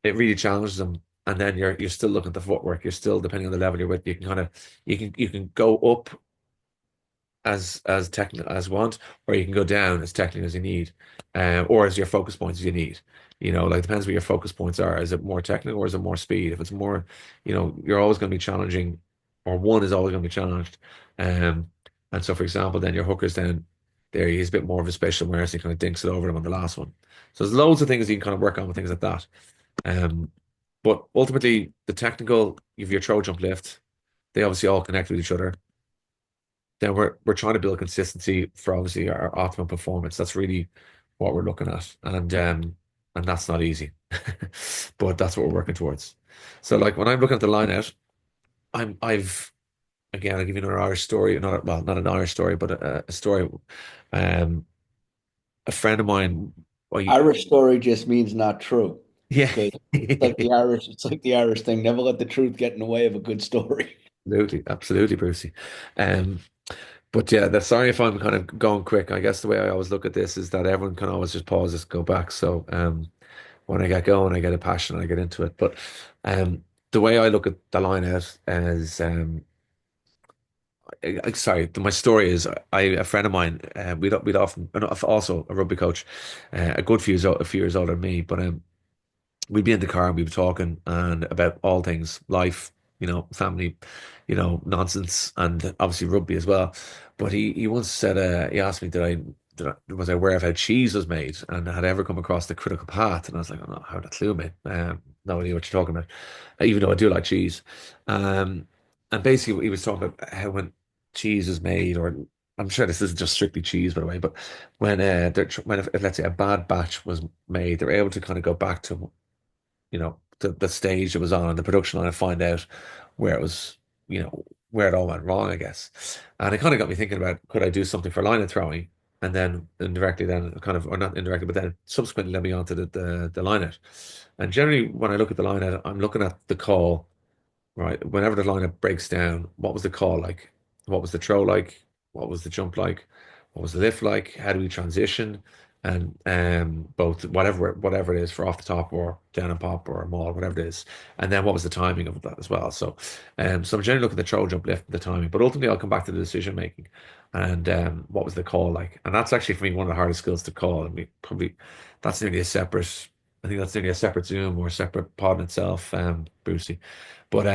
It really challenges them, and then you're still looking at the footwork. You're still, depending on the level you're with, you can go up as technical as you want, or you can go down as technical as you need, or as your focus points as you need. Like depends what your focus points are. Is it more technical or is it more speed? If it's more, you're always going to be challenging, or one is always going to be challenged. Um, and so, for example, then your hookers, then there he is a bit more of a spatial awareness. He kind of dinks it over them on the last one. So there's loads of things you can kind of work on with things like that. Um, but ultimately, the technical, you have your throw, jump, lift. They obviously all connect with each other. Then we're trying to build consistency for obviously our optimum performance. That's really what we're looking at, and that's not easy, but that's what we're working towards. So like when I'm looking at the line out, I've again, I'll give you another Irish story. Not well, not an Irish story, but a story. Um, a friend of mine. Well, Irish story just means not true. yeah, Okay. It's like the Irish thing. Never let the truth get in the way of a good story. absolutely, absolutely, Brucey. Um, but yeah, sorry if I'm kind of going quick. I guess the way I always look at this is that everyone can always just pause this, go back. So when I get going, I get a passion, I get into it. But um, the way I look at the line out is sorry, my story is a friend of mine, we'd often, and also a rugby coach, a good a few years older than me, but we'd be in the car and we'd be talking and about all things life, family, nonsense, and obviously rugby as well. But he once said, he asked me, was I aware of how cheese was made and had I ever come across the critical path? And I was like, oh, no, I have a clue, mate. No idea what you're talking about, even though I do like cheese. Um, and basically, he was talking about how when cheese is made, or I'm sure this isn't just strictly cheese, by the way, but when if, let's say a bad batch was made, they're able to kind of go back to the stage it was on, the production line, and find out where it was, where it all went wrong, I guess. And it kind of got me thinking about, could I do something for line and throwing, and then indirectly, then kind of, or not indirectly, but then subsequently led me on to the line out. And generally, when I look at the line out, I'm looking at the call. Right. Whenever the lineup breaks down, what was the call like? What was the throw like? What was the jump like? What was the lift like? How do we transition? And both whatever it is for off the top or down and pop or a maul, whatever it is. And then what was the timing of that as well? So I'm generally looking at the throw, jump, lift, the timing. But ultimately I'll come back to the decision making and what was the call like? And that's actually for me one of the hardest skills to call. I mean, probably that's nearly a separate I think that's nearly a separate Zoom or a separate pod in itself, Brucey. But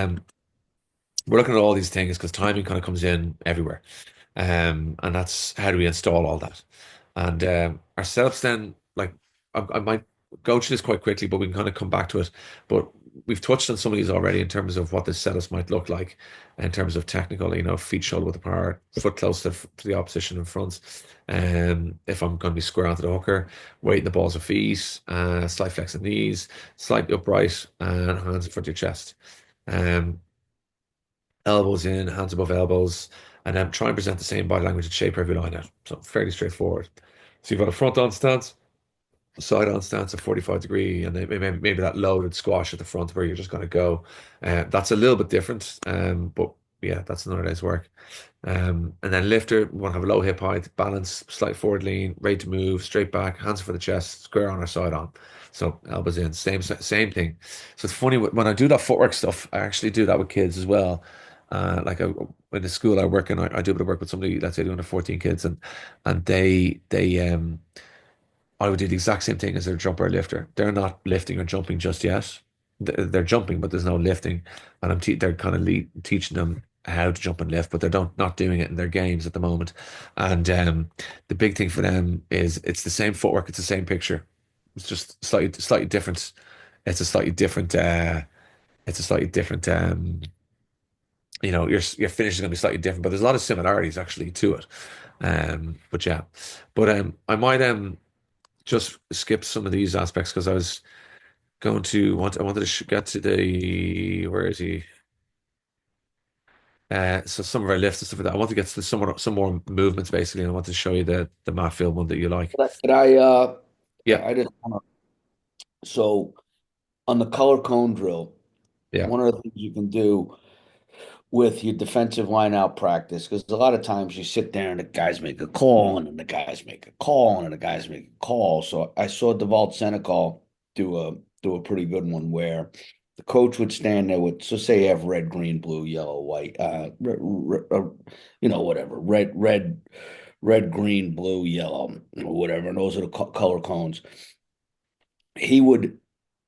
we're looking at all these things because timing kind of comes in everywhere. And that's how do we install all that? And our setups then, like, I might go through this quite quickly, but we can kind of come back to it. But we've touched on some of these already in terms of what the setups might look like in terms of technical, feet shoulder width apart, foot close to the opposition in front. If I'm going to be square onto the hooker, weight in the balls of feet, slight flex of knees, slightly upright, and hands in front of your chest. Um, Elbows in, hands above elbows, and then try and present the same body language and shape every line out. So fairly straightforward. So you've got a front on stance, a side on stance at 45 degree, and then maybe that loaded squash at the front where you're just going to go. That's a little bit different, but yeah, that's another day's work. And then lifter, we want to have a low hip height, balance, slight forward lean, ready to move, straight back, hands for the chest, square on or side on. So elbows in, same thing. So it's funny when I do that footwork stuff, I actually do that with kids as well. Like in the school I work in, I do a bit of work with somebody, let's say, doing 14 kids, and they I would do the exact same thing as their jumper or lifter. They're not lifting or jumping just yet. They're jumping, but there's no lifting. And they're kind of teaching them how to jump and lift, but they're not doing it in their games at the moment. And the big thing for them is it's the same footwork, it's the same picture. It's just slightly different. It's a slightly different. It's a slightly different. Your finish is going to be slightly different, but there's a lot of similarities actually to it. But yeah, but I might just skip some of these aspects because I wanted to get to the where is he? So some of our lifts and stuff like that. I want to get to some more movements basically, and I want to show you the mat field one that you like. Could I, Yeah, I just wanna, so on the color cone drill, yeah, one of the things you can do with your defensive line out practice, because a lot of times you sit there and the guys make a call, and then the guys make a call, and then the guys make a call. So I saw Deval Senecal do a pretty good one where the coach would stand there with, so say you have red, green, blue, yellow, white, whatever, red, green, blue, yellow, whatever, and those are the color cones. He would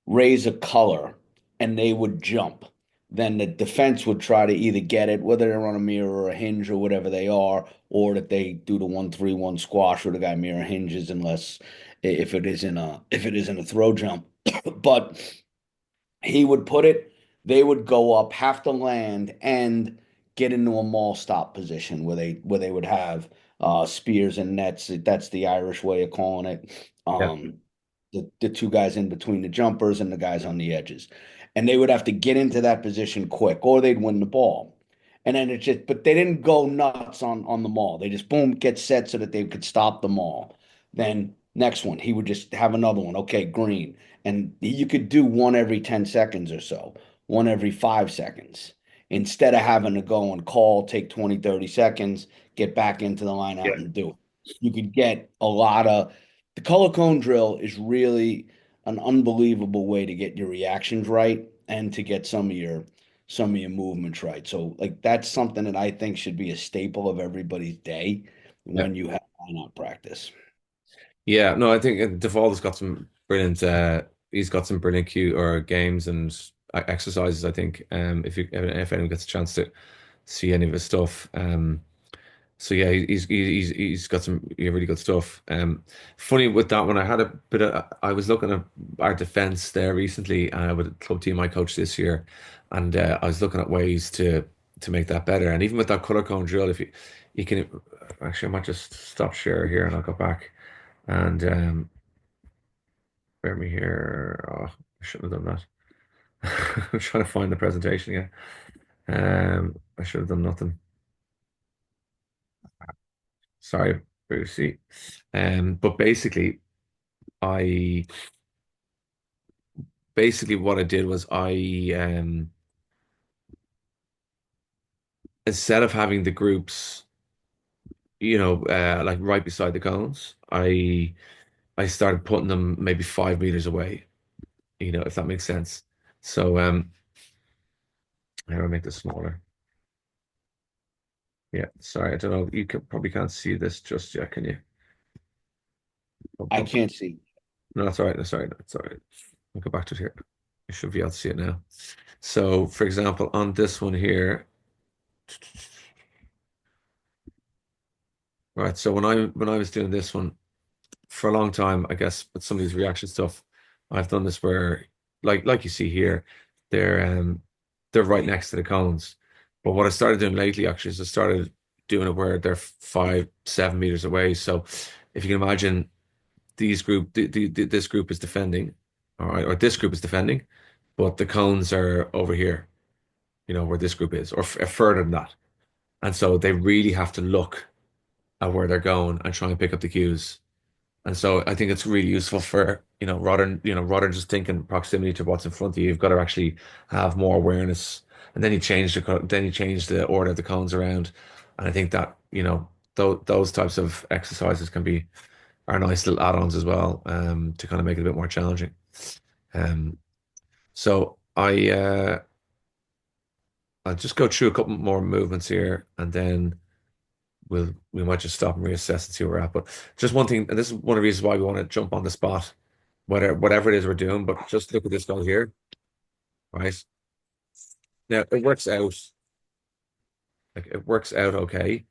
raise a color and they would jump. Then the defense would try to either get it, whether they're on a mirror or a hinge or whatever they are, or that they do the 1-3-1 squash where the guy mirror hinges unless if it isn't a throw jump. But he would put it, they would go up, have to land, and get into a maul stop position where they would have spears and nets. That's the Irish way of calling it. yeah, The two guys in between the jumpers and the guys on the edges. And they would have to get into that position quick, or they'd win the ball. And then it just, but they didn't go nuts on the maul. They just boom, get set so that they could stop the maul. Then next one, he would just have another one. Okay, green. And you could do one every 10 seconds or so, one every 5 seconds, instead of having to go and call, take 20, 30 seconds, get back into the line out Yeah. and do it. You could get a lot of the color cone drill is really an unbelievable way to get your reactions right and to get some of your movements right. So like that's something that I think should be a staple of everybody's day Yeah. when you have lineout practice. Yeah, no, I think Devaldo's got some brilliant he's got some brilliant cue or games and exercises, I think. If anyone gets a chance to see any of his stuff. So yeah, he's got some really good stuff. Funny with that one, I had a bit of I was looking at our defense there recently with a club team I coached this year, and I was looking at ways to make that better. And even with that color cone drill, if you can actually, I might just stop share here and I'll go back and bear me here. Oh, I shouldn't have done that. I'm trying to find the presentation again. I should have done nothing. Sorry, Brucey. But I basically what I did was instead of having the groups, like right beside the cones, I started putting them maybe 5 meters away, if that makes sense. So how do I make this smaller? Yeah, sorry, I don't know. You probably can't see this just yet, can you? I can't see. No, that's all right. That's all right. That's all right. I'll go back to it here. You should be able to see it now. So, for example, on this one here, right? So when I was doing this one for a long time, I guess with some of these reaction stuff, I've done this where, like you see here, they're um they're right next to the cones. But what I started doing lately actually is I started doing it where they're 5, 7 meters away. So if you can imagine this group is defending, all right, or this group is defending, but the cones are over here, where this group is, or further than that. And so they really have to look at where they're going and try and pick up the cues. And so I think it's really useful for, rather than just thinking proximity to what's in front of you, you've got to actually have more awareness. And then you change the order of the cones around. And I think that, those types of exercises are nice little add-ons as well, to kind of make it a bit more challenging. Um, so I'll just go through a couple more movements here, and then we might just stop and reassess and see where we're at. But just one thing, and this is one of the reasons why we want to jump on the spot, whatever it is we're doing. But just look at this guy here, right? Now it works out, like it works out okay,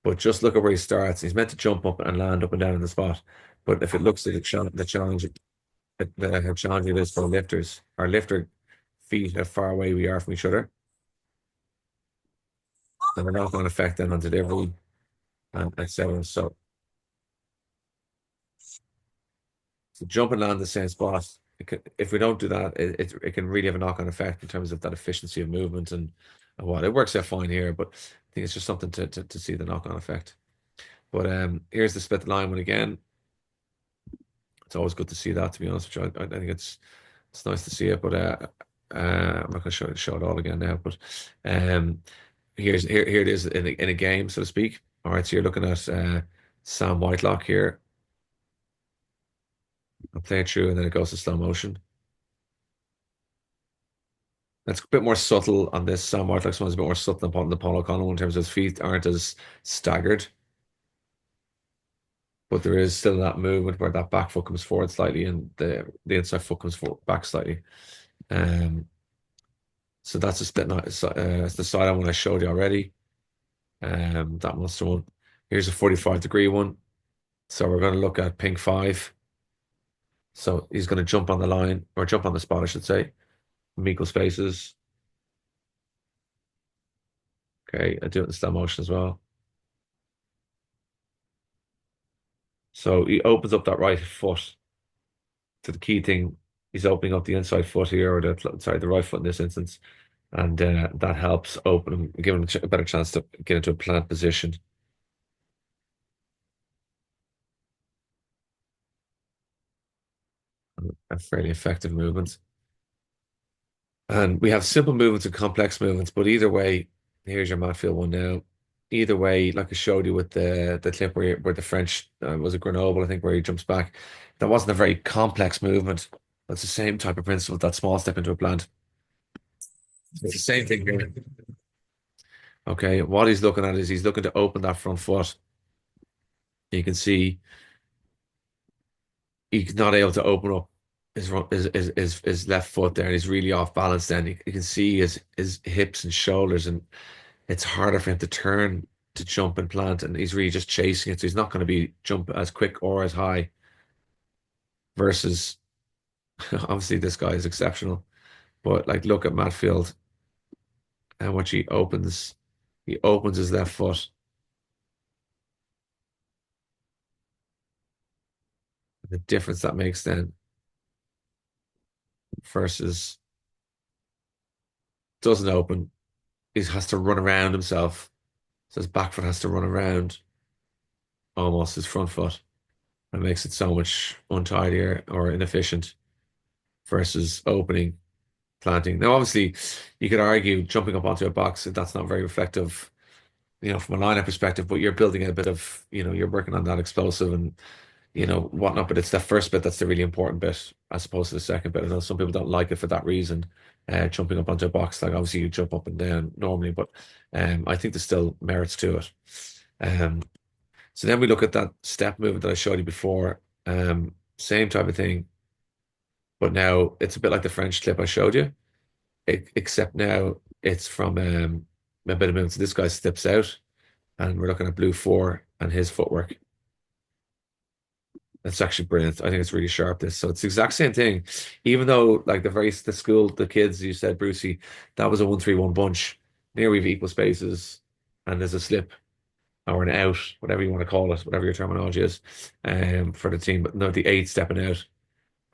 but just look at where he starts. He's meant to jump up and land up and down in the spot. But if it looks like the challenge, how challenging it is for lifters, our lifter feet, how far away we are from each other, and we're not going to affect them on delivery and etc. So jump and land in the same spot. If we don't do that, it can really have a knock-on effect in terms of that efficiency of movement and what. It works out fine here, but I think it's just something to see the knock-on effect. But here's the split line one again. It's always good to see that, to be honest with you. I think it's nice to see it, but I'm not going to show it all again now. But um, here it is in a game, so to speak. All right, so you're looking at Sam Whitelock here. I'll play it through, and then it goes to slow motion. It's a bit more subtle on this. Sam Whitelock's one is a bit more subtle than the Paul O'Connell in terms of his feet aren't as staggered, but there is still that movement where that back foot comes forward slightly and the inside foot comes back slightly. Um, so that's a split. It's the side one I showed you already. That monster one. Here's a 45-degree one. So we're going to look at pink five. So he's going to jump on the line or jump on the spot, I should say. Equal spaces. Okay, I do it in slow motion as well. So he opens up that right foot. So the key thing, he's opening up the inside foot here, or the right foot in this instance, and that helps open him, give him a better chance to get into a plant position. A fairly effective movement. And we have simple movements and complex movements, but either way, here's your mat field one now. Either way, like I showed you with the clip where the French was a Grenoble, I think, where he jumps back. That wasn't a very complex movement. That's the same type of principle, that small step into a plant. It's the same thing here. Okay, what he's looking at is he's looking to open that front foot. You can see he's not able to open up his left foot there, and he's really off balance. Then you can see his hips and shoulders, and it's harder for him to turn to jump and plant, and he's really just chasing it. So he's not going to be jump as quick or as high. Versus, obviously, this guy is exceptional. But like, look at Matfield, how much he opens. He opens his left foot. The difference that makes then versus doesn't open. He has to run around himself. So his back foot has to run around almost his front foot. It makes it so much untidier or inefficient versus opening, planting. Now, obviously, you could argue jumping up onto a box, that's not very reflective, from a lineup perspective, but you're building a bit of, you're working on that explosive and, whatnot. But it's that first bit that's the really important bit as opposed to the second bit. I know some people don't like it for that reason, jumping up onto a box. Like, obviously, you jump up and down normally, but I think there's still merits to it. Um, so then we look at that step movement that I showed you before. Same type of thing, but now it's a bit like the French clip I showed you, except now it's from a bit of movement. So this guy steps out, and we're looking at blue four and his footwork. That's actually brilliant. I think it's really sharp. This, so it's the exact same thing, even though like the school, the kids, you said, Brucey, that was a 1-3-1 bunch. Near we've equal spaces, and there's a slip or an out, whatever you want to call it, whatever your terminology is, for the team. But no, the eight stepping out,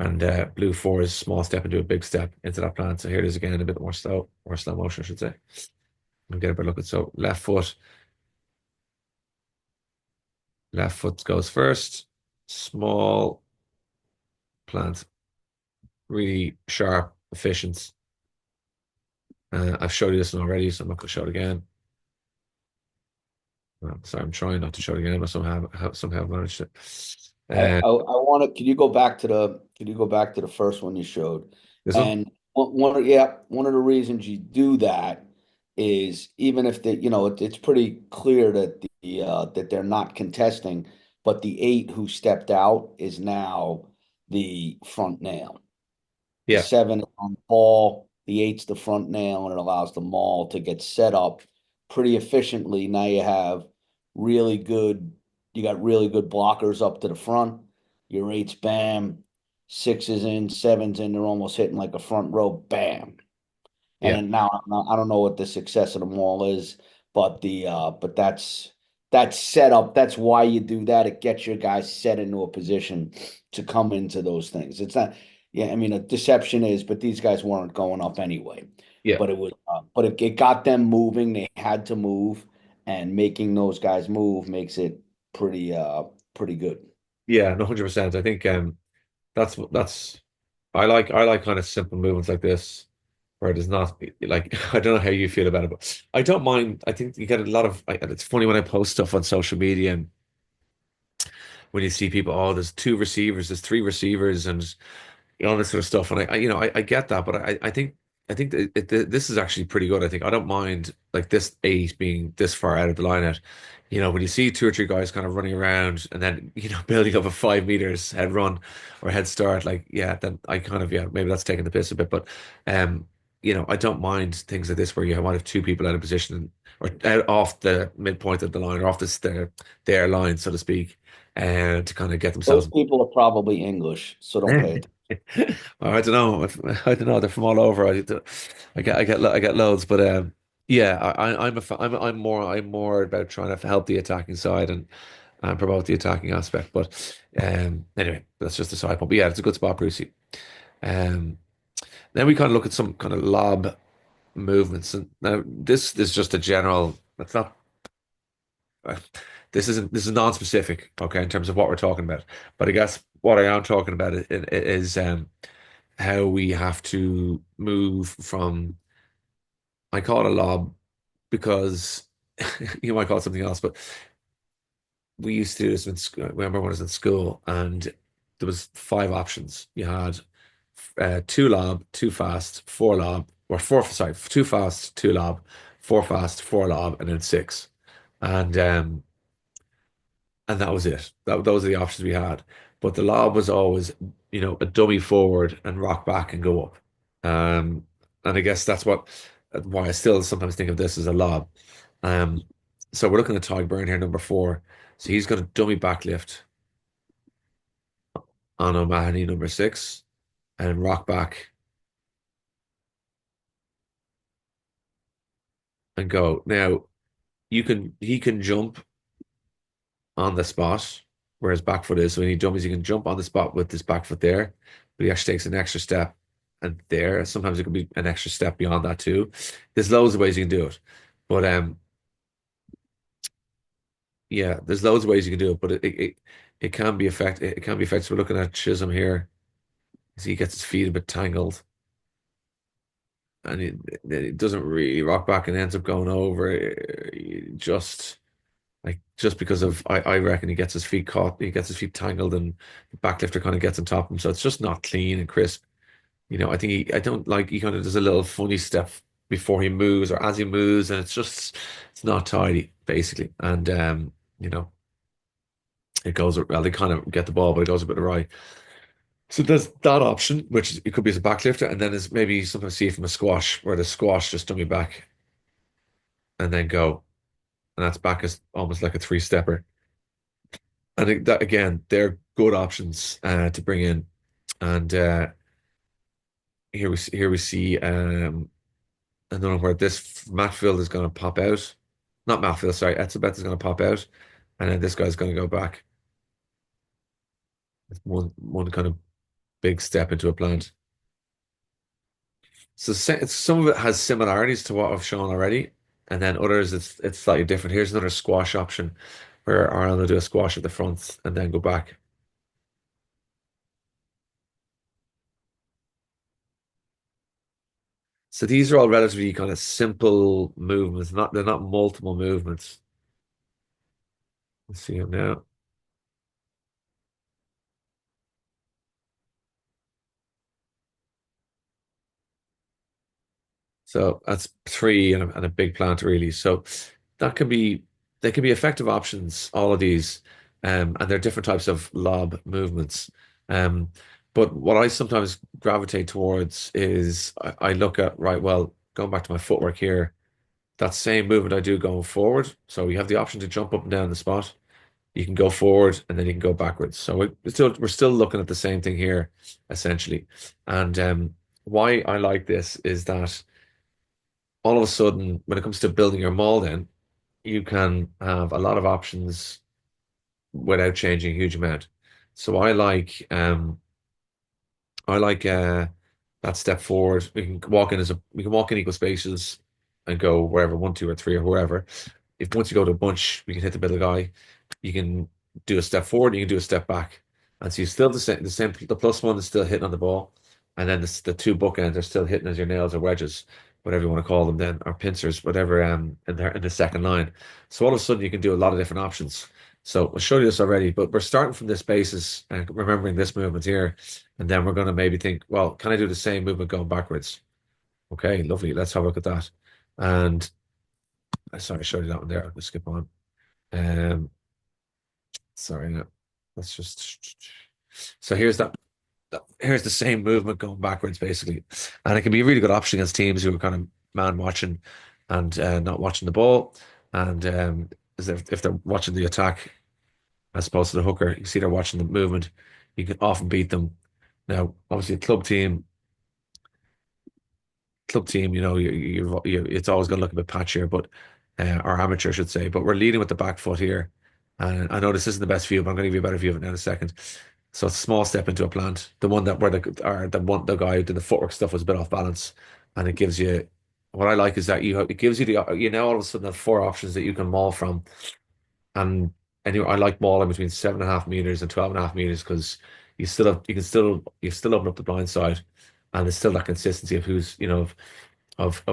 and blue four is small step into a big step into that plan. So here it is again, a bit more slow or slow motion, I should say. And get a better look at so left foot goes first, small plant, really sharp, efficient. I've showed you this one already, so I'm not going to show it again. Sorry, I'm trying not to show it again, but somehow managed to. I want to. Can you go back to the first one you showed? This one? And one of the reasons you do that is even if it's pretty clear that that they're not contesting, but the eight who stepped out is now the front nail. The Yeah, seven is on the ball, the eight's the front nail, and it allows the maul to get set up pretty efficiently. Now really good, you got really good blockers up to the front. Your eights, bam, sixes in, sevens in, they're almost hitting like a front row, bam. And yeah, then now I don't know what the success of the maul is, but that's set up. That's why you do that. It gets your guys set into a position to come into those things. It's not, yeah, I mean, a deception is, but these guys weren't going up anyway. yeah. But it got them moving. They had to move, and making those guys move makes it pretty good. Yeah, no, 100%. I think that's I like kind of simple movements like this where there's not like I don't know how you feel about it, but I don't mind. I think you get a lot of. It's funny when I post stuff on social media and when you see people, oh, there's two receivers, there's three receivers, and all this sort of stuff. And I get that, but I think that this is actually pretty good. I think I don't mind like this eight being this far out of the line out. When you see two or three guys kind of running around and then building up a 5 meters head run or head start, like yeah, then I kind of maybe that's taking the piss a bit, but um, I don't mind things like this where you might have two people out of position or out off the midpoint of the line or off their line, so to speak, and to kind of get Those themselves. people are probably English, so don't pay attention. Well, I don't know. I don't know. They're from all over. I get loads, but yeah. I'm more about trying to help the attacking side and promote the attacking aspect. But anyway, that's just a side point. But yeah, it's a good spot, Brucey. Um, then we kind of look at some kind of lob movements. And now this is just a general. It's not. uh, this is non-specific, okay, in terms of what we're talking about. But I guess what I am talking about is how we have to move from. I call it a lob because you might call it something else, but we used to do this in school. I remember when I was in school, and there was five options. You had two lob, two fast, four lob, or four. Sorry, two fast, two lob, four fast, four lob, and then six. And and that was it. Those are the options we had. But the lob was always, a dummy forward and rock back and go up. And I guess that's why I still sometimes think of this as a lob. Um, so we're looking at Ty Byrne here, number four. So he's got a dummy backlift on O'Mahony, number six, and rock back and go. Now he can jump on the spot where his back foot is. So when he jumps, he can jump on the spot with his back foot there, but he actually takes an extra step and there. Sometimes it could be an extra step beyond that too. There's loads of ways you can do it. But yeah, there's loads of ways you can do it, but it can be effective. It can be effective. We're looking at Chisholm here. As he gets his feet a bit tangled and it doesn't really rock back and ends up going over. Just just because of I reckon he gets his feet caught, he gets his feet tangled, and the backlifter kind of gets on top of him, so it's just not clean and crisp. I think I don't like he kind of does a little funny step before he moves or as he moves, and it's not tidy basically, and you know it goes well. They kind of get the ball, but it goes a bit awry. So there's that option, which it could be as a backlifter, and then there's maybe sometimes see it from a squash, where the squash just dummy back and then go, and that's back as almost like a three stepper. I think that again, they're good options to bring in. And here we see another where this Matfield is going to pop out. Not Matfield, sorry, Etzebeth is going to pop out, and then this guy's going to go back. It's one kind of big step into a plant. So some of it has similarities to what I've shown already, and then others it's slightly different. Here's another squash option where Ireland will do a squash at the front and then go back. So these are all relatively kind of simple movements, not they're not multiple movements. Let's see them now. So that's three and a big plant really. So that can be they can be effective options, all of these, and they're different types of lob movements. Um, but what I sometimes gravitate towards is I look at right, well, going back to my footwork here, that same movement I do going forward. So you have the option to jump up and down the spot. You can go forward and then you can go backwards. So we're still looking at the same thing here, essentially. And why I like this is that all of a sudden, when it comes to building your Maul, then you can have a lot of options without changing a huge amount. So I like that step forward. We can walk in equal spaces and go wherever one, two, or three, or wherever. If once you go to a bunch, we can hit the middle guy. You can do a step forward, you can do a step back, and so you still the same. The plus one is still hitting on the ball, and then the two bookends are still hitting as your nails or wedges, whatever you want to call them, then or pincers, whatever. In the second line, so all of a sudden you can do a lot of different options. So I'll show you this already, but we're starting from this basis and remembering this movement here, and then we're going to maybe think, well, can I do the same movement going backwards? Okay, lovely. Let's have a look at that. And sorry, I showed you that one there. I'll just skip on. Um, sorry, no. Let's just. So here's the same movement going backwards, basically, and it can be a really good option against teams who are kind of man watching and not watching the ball, and as if they're watching the attack as opposed to the hooker, you see they're watching the movement. You can often beat them. Now, obviously, a club team, it's always going to look a bit patchier, but or amateur, I should say. But we're leading with the back foot here, and I know this isn't the best view, but I'm going to give you a better view of it now in a second. So it's a small step into a plant. The one that where the guy who did the footwork stuff was a bit off balance, and it gives you. what I like is that it gives you the you now all of a sudden have four options that you can maul from, and anyway, I like mauling between 7.5 meters and 12.5 meters because you still open up the blind side, and there's still that consistency of who's of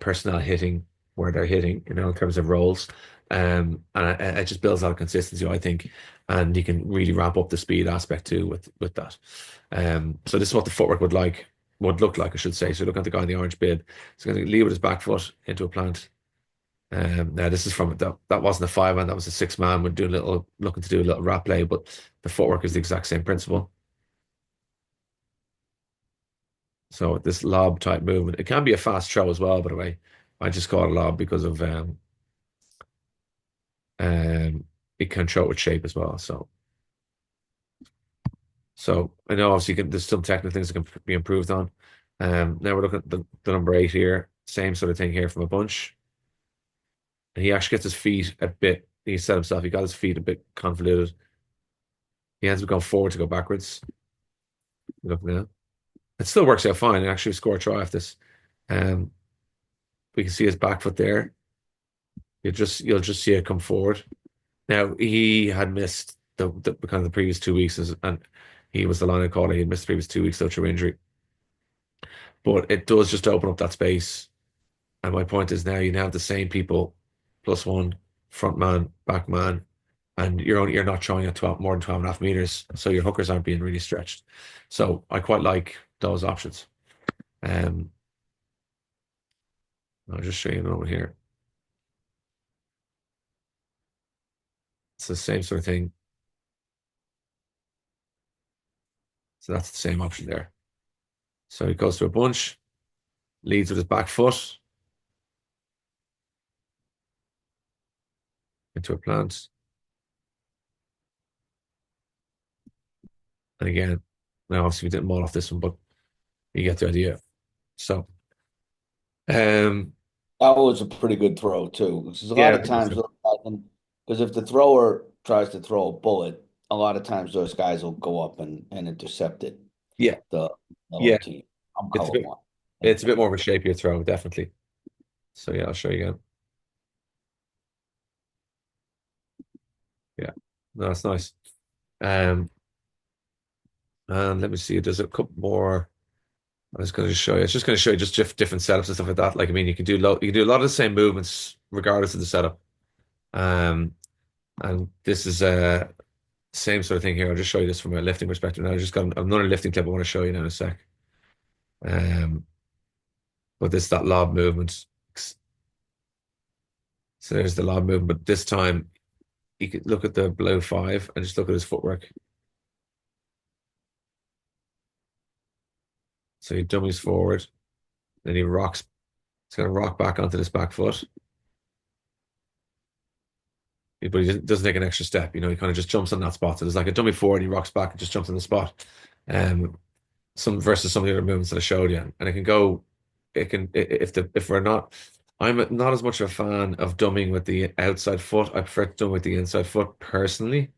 personnel hitting where they're hitting, in terms of roles. And it just builds a lot of consistency, I think, and you can really ramp up the speed aspect too with that. So this is what the footwork would look like, I should say. So look at the guy in the orange bib. He's going to lead with his back foot into a plant. Now this is from that wasn't a 5 man, that was a 6 man. We're doing looking to do a little wrap play, but the footwork is the exact same principle. So this lob type movement, it can be a fast throw as well, by the way. I just call it a lob because of um it can throw with shape as well. So I know obviously there's some technical things that can be improved on. Now we're looking at the number 8 here, same sort of thing here from a bunch. And he actually gets his feet a bit, he set himself, he got his feet a bit convoluted. He ends up going forward to go backwards. Look now. It still works out fine. I actually score a try off this. Um, we can see his back foot there. You'll just see it come forward. Now he had missed the kind of the previous 2 weeks, and he was the line of caller. He had missed the previous 2 weeks though through injury. But it does just open up that space. And my point is now you now have the same people plus one front man, back man, and you're not throwing at 12 more than 12.5 meters, so your hookers aren't being really stretched. So I quite like those options. Um, I'll just show you another one here. It's the same sort of thing. So that's the same option there. So he goes to a bunch, leads with his back foot into a plant. And again, now obviously we didn't maul off this one, but you get the idea. So, um, That was a pretty good throw too, because a lot yeah, of times, because if the thrower tries to throw a bullet, a lot of times those guys will go up and intercept it. yeah, The yeah. other team. I'm It's a bit, colorblind. it's a bit more of a shapier throw, definitely. So yeah, I'll show you again. Yeah, no, that's nice. Um, and let me see. There's a couple more. I was going to show you. It's just going to show you just different setups and stuff like that. Like, I mean, you can do a lot of the same movements regardless of the setup. Um, and this is same sort of thing here. I'll just show you this from a lifting perspective. Now, I just got another lifting clip I want to show you now in a sec. But this that lob movement. So there's the lob movement, but this time you could look at the below 5 and just look at his footwork. So he dummies forward, then he rocks. He's going to rock back onto this back foot, but he doesn't take an extra step. He kind of just jumps on that spot. So there's like a dummy forward, he rocks back and just jumps on the spot. Some versus some of the other movements that I showed you, and it can go. It can if we're not. I'm not as much a fan of dumming with the outside foot. I prefer to dumb with the inside foot personally,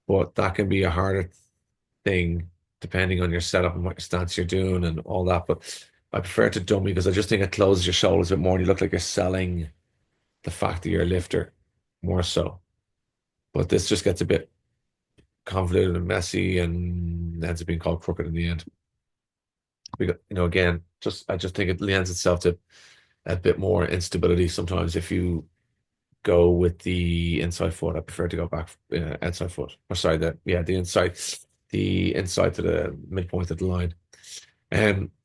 but that can be a harder thing depending on your setup and what your stance you're doing and all that. But I prefer to dummy because I just think it closes your shoulders a bit more and you look like you're selling the fact that you're a lifter more so. But this just gets a bit convoluted and messy and ends up being called crooked in the end. Because, again, I just think it lends itself to a bit more instability sometimes if you go with the inside foot. I prefer to go back outside foot. Or sorry, the inside to the midpoint of the line.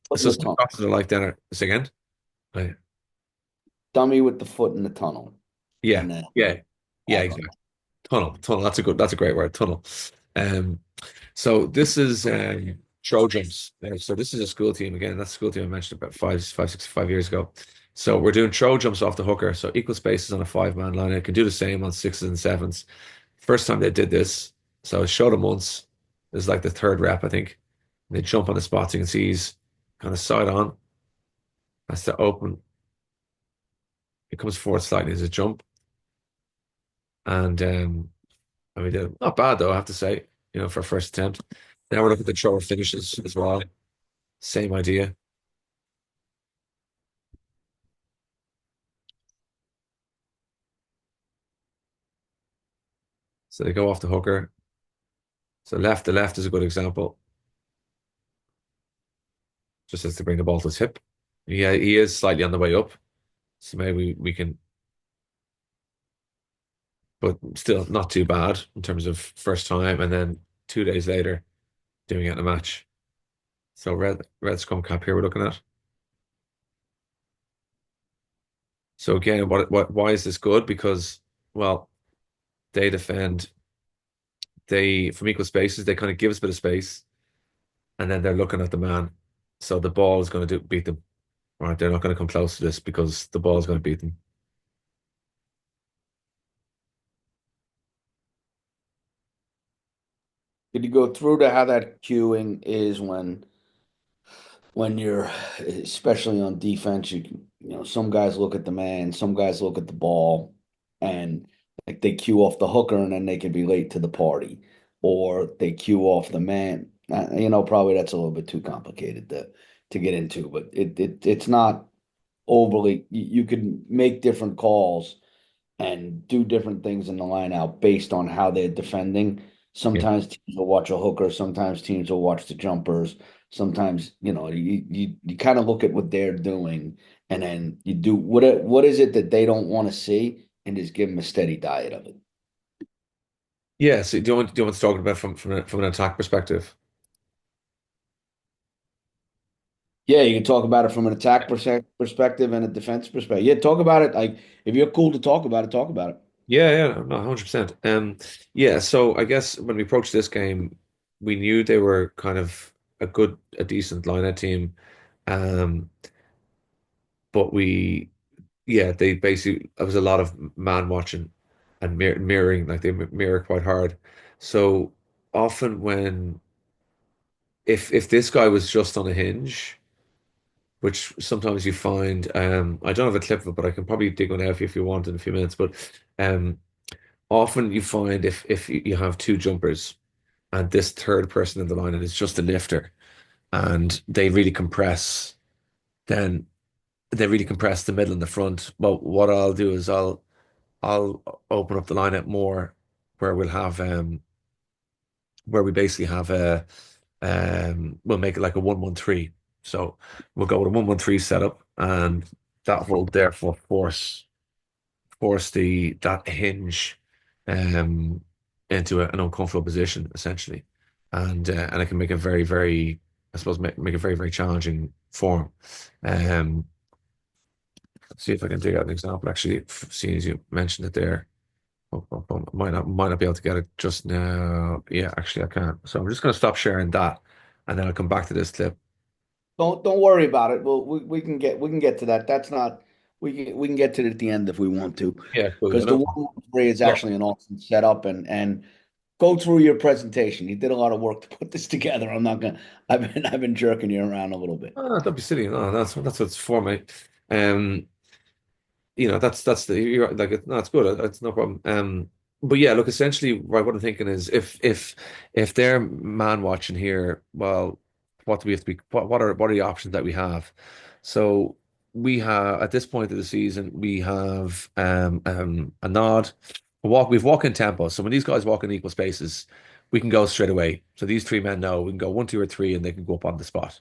Foot in So the some tunnel. classes are like that. Say again? Right. Dummy with the foot in the tunnel, Yeah, and then yeah, yeah, back on. exactly. Tunnel. That's a great word. Tunnel. Um, so this is Trojans. So this is a school team again. That's a school team I mentioned about 5 years ago. So we're doing throw jumps off the hooker. So equal spaces on a 5 man line. I can do the same on 6s and 7s. First time they did this, so I showed them once. This is like the third rep, I think. They jump on the spot. So you can see he's kind of side on. That's the open. It comes forward slightly as a jump. And I mean, not bad though, I have to say, for a first attempt. Now we're looking at the thrower finishes as well. Same idea. So they go off the hooker. So the left is a good example. Just as to bring the ball to his hip. Yeah, he is slightly on the way up. So maybe we can, but still not too bad in terms of first time. And then 2 days later, doing it in a match. So red scrum cap here we're looking at. So again, why is this good? Because, well, they defend, they from equal spaces, they kind of give us a bit of space, and then they're looking at the man. So the ball is going to beat them. Right? They're not going to come close to this because the ball is going to beat them. Did you go through to how that queuing is when you're especially on defense, some guys look at the man, some guys look at the ball, and like they cue off the hooker and then they can be late to the party, or they cue off the man. Probably that's a little bit too complicated to get into, but it's not overly. You can make different calls and do different things in the line out based on how they're defending. Yeah. Sometimes teams will watch a hooker, sometimes teams will watch the jumpers. Sometimes, you kind of look at what they're doing and then you do what is it that they don't want to see and just give them a steady diet of it. Yeah. So do you want to talk about from an attack perspective? Yeah, you can talk about it from an attack perspective and a defense perspective. Yeah, talk about it. Like if you're cool to talk about it, talk about it. Yeah, yeah, no, 100%. Yeah, so I guess when we approached this game, we knew they were kind of a decent line-out team. Um, but yeah, they basically, there was a lot of man watching and mirroring, like they mirror quite hard. So often if this guy was just on a hinge, which sometimes you find, I don't have a clip of it, but I can probably dig one out if you want in a few minutes. But um, often you find if you have two jumpers and this third person in the line and it's just a lifter and then they really compress the middle and the front. But what I'll do is I'll open up the line up more where where we basically have we'll make it like a 1-1-3. So we'll go with a 1-1-3 setup and that will therefore force the that hinge um into an uncomfortable position essentially. And it can make a very, I suppose, make a very challenging form. Um see if I can dig out an example actually, seeing as you mentioned it there. Might not be able to get it just now. Yeah, actually I can. So I'm just going to stop sharing that and then I'll come back to this clip. Don't worry about it. We can get to that. That's not we can get to it at the end if we want to, Yeah, cool. Yeah, because the no. 1-1-3 is No. actually an awesome setup and go through your presentation. You did a lot of work to put this together. I'm not gonna. I've been jerking you around a little bit. Don't be silly. No, that's what it's for, mate. Um, that's the you're like no, it's good. It's no problem. But yeah, look, essentially, right, what I'm thinking is if they're man watching here, well, what do we have to be? What are the options that we have? So we have at this point of the season, we have a nod, we've walk in tempo. So when these guys walk in equal spaces, we can go straight away. So these three men know we can go one, two, or three, and they can go up on the spot.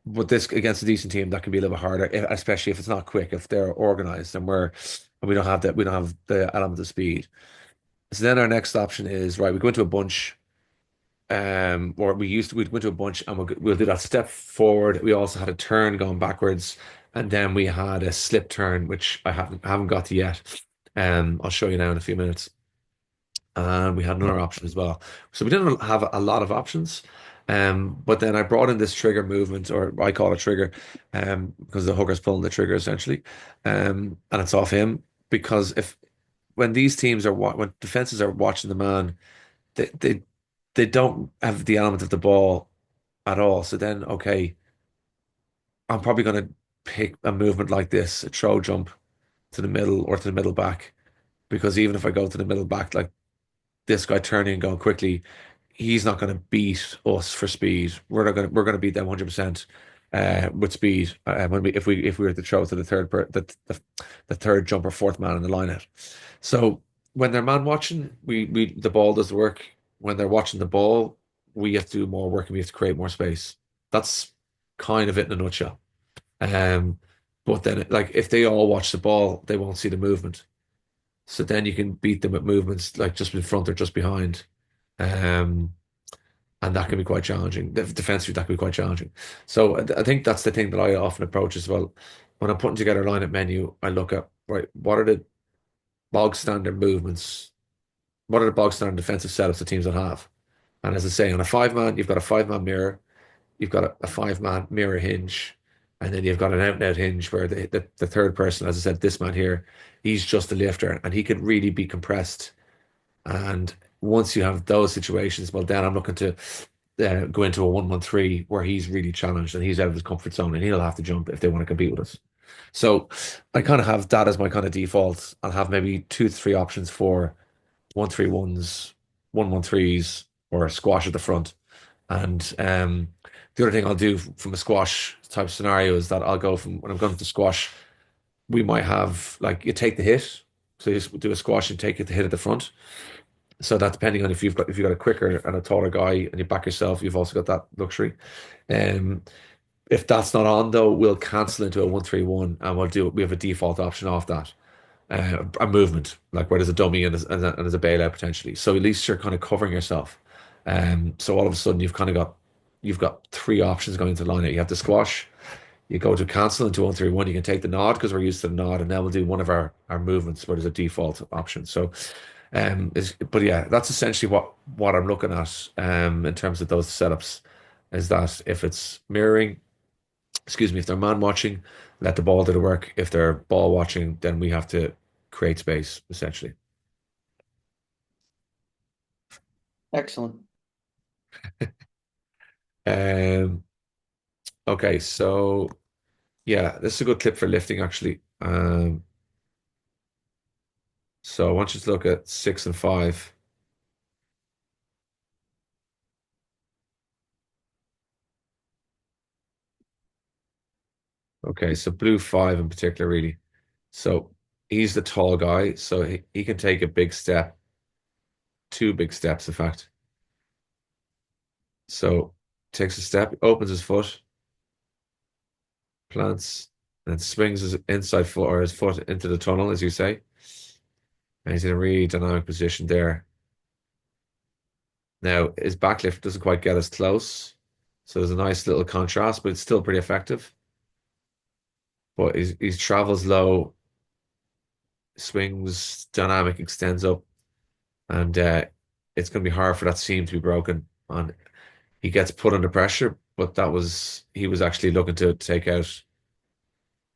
But this against a decent team that can be a little bit harder, especially if it's not quick, if they're organized and we don't have the element of speed. So then our next option is right. We go into a bunch, or we'd go into a bunch and we'll do that step forward. We also had a turn going backwards, and then we had a slip turn, which I haven't got to yet. I'll show you now in a few minutes. And we had another option as well. So we didn't have a lot of options. But then I brought in this trigger movement, or I call it trigger, because the hooker's pulling the trigger essentially. And it's off him because if when these teams when defenses are watching the man, they they don't have the element of the ball at all. So then, okay, I'm probably going to pick a movement like this, a throw jump to the middle or to the middle back, because even if I go to the middle back, like this guy turning and going quickly, he's not going to beat us for speed. We're going to beat them 100% with speed when if we were to throw to the third the third jumper fourth man in the line out. So when they're man watching, we the ball does the work. When they're watching the ball, we have to do more work and we have to create more space. That's kind of it in a nutshell. Um, but then like if they all watch the ball, they won't see the movement. So then you can beat them at movements like just in front or just behind. Um, and that can be quite challenging. Defensively, that can be quite challenging. So I think that's the thing that I often approach as well. When I'm putting together a lineup menu, I look at, right, what are the bog standard movements? What are the bog standard defensive setups the teams will have? And as I say, on a five man, you've got a five man mirror, you've got a five man mirror hinge, and then you've got an out and out hinge where the third person, as I said, this man here, he's just a lifter and he could really be compressed. And once you have those situations, well, then I'm looking to go into a 1-1-3 where he's really challenged and he's out of his comfort zone and he'll have to jump if they want to compete with us. So I kind of have that as my kind of default. I'll have maybe 2 to 3 options for 1-3-1s, 1-1-3s, or a squash at the front. And the other thing I'll do from a squash type scenario is that I'll go from when I'm going to squash, we might have like you take the hit. So you just do a squash and take it the hit at the front. So that depending on if you've got a quicker and a taller guy and you back yourself, you've also got that luxury. Um, if that's not on though, we'll cancel into a 1-3-1 and we have a default option off that. A movement, like where there's a dummy and there's a bailout potentially. So at least you're kind of covering yourself. So all of a sudden you've got 3 options going into the line. You have the squash, you go to cancel into 1-3-1, you can take the nod because we're used to the nod, and then we'll do one of our movements where there's a default option. So but yeah, that's essentially what I'm looking at in terms of those setups, is that if it's mirroring, excuse me, if they're man watching, let the ball do the work. If they're ball watching, then we have to create space, essentially. Excellent. Um, okay, so yeah, this is a good clip for lifting actually. So I want you to look at 6 and 5. Okay, so blue 5 in particular, really. So he's the tall guy, so he can take a big step, 2 big steps, in fact. So takes a step, opens his foot, plants, and swings his inside foot or his foot into the tunnel, as you say. And he's in a really dynamic position there. Now, his backlift doesn't quite get as close. So there's a nice little contrast, but it's still pretty effective. But he travels low, swings dynamic, extends up, and it's going to be hard for that seam to be broken. And he gets put under pressure, but he was actually looking to take out.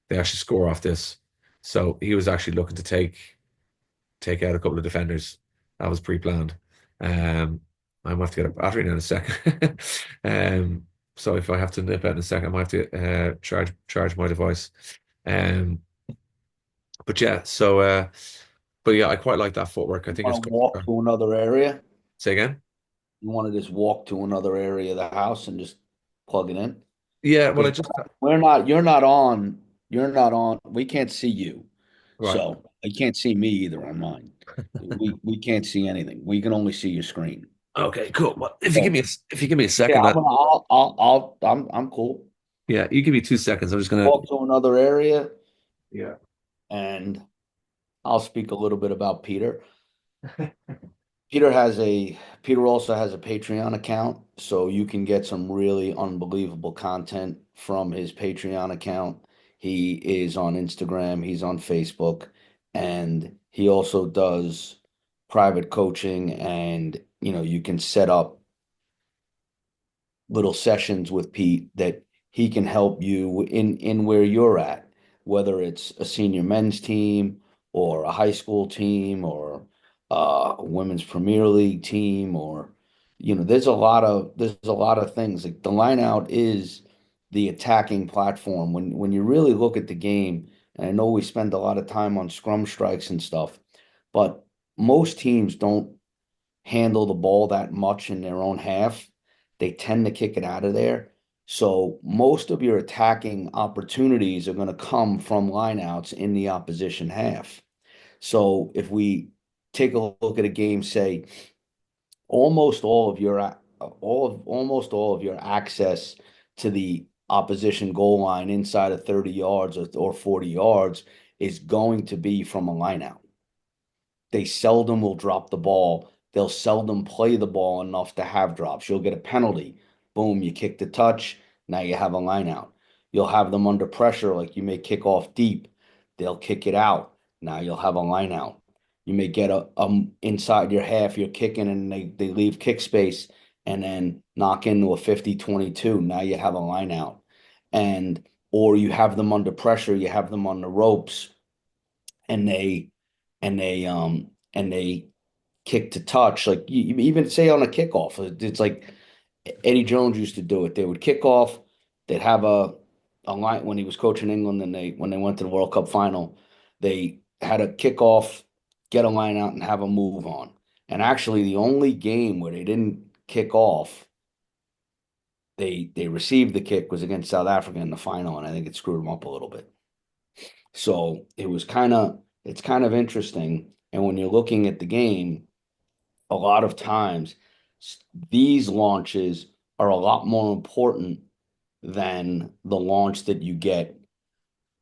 They actually score off this, so he was actually looking to take out a couple of defenders. That was pre-planned. Um, I might have to get a battery now in a second. So if I have to nip out in a second, I might have to charge my device. Um, but yeah, but yeah, I quite like that footwork. I think it's Want to good. walk to another area? Say again? You want to just walk to another area of the house and just plug it in? Yeah, well, I Because just you're not on, we can't see you. right. So you can't see me either on mine. We can't see anything. We can only see your screen. Okay, cool. Well, So if you give me a yeah, second, I'm cool. yeah, you give me 2 seconds. I'm just gonna. Walk to another area Yeah. and I'll speak a little bit about Peter. Peter also has a Patreon account, so you can get some really unbelievable content from his Patreon account. He is on Instagram, he's on Facebook, and he also does private coaching, and you can set up little sessions with Pete that he can help you in where you're at, whether it's a senior men's team or a high school team or a women's Premier League team, or there's a lot of things. Like the line out is the attacking platform. When you really look at the game, and I know we spend a lot of time on scrum strikes and stuff, but most teams don't handle the ball that much in their own half. They tend to kick it out of there. So most of your attacking opportunities are going to come from lineouts in the opposition half. So if we take a look at a game, say almost all of your almost all of your access to the opposition goal line inside of 30 yards or 40 yards is going to be from a line out. They seldom will drop the ball. They'll seldom play the ball enough to have drops. You'll get a penalty. Boom, you kick the touch. Now you have a line out. You'll have them under pressure, like you may kick off deep. They'll kick it out. Now you'll have a line out. You may get a inside your half, you're kicking and they leave kick space and then knock into a 50-22. Now you have a line out. And or you have them under pressure, you have them on the ropes and they kick to touch. Like you even say on a kickoff, it's like Eddie Jones used to do it. They would kick off, they'd have a line when he was coaching England and they when they went to the World Cup final, they had a kickoff, get a line out and have a move on. And actually the only game where they didn't kick off, they received the kick was against South Africa in the final, and I think it screwed them up a little bit. So it's kind of interesting. And when you're looking at the game, a lot of times these launches are a lot more important than the launch that you get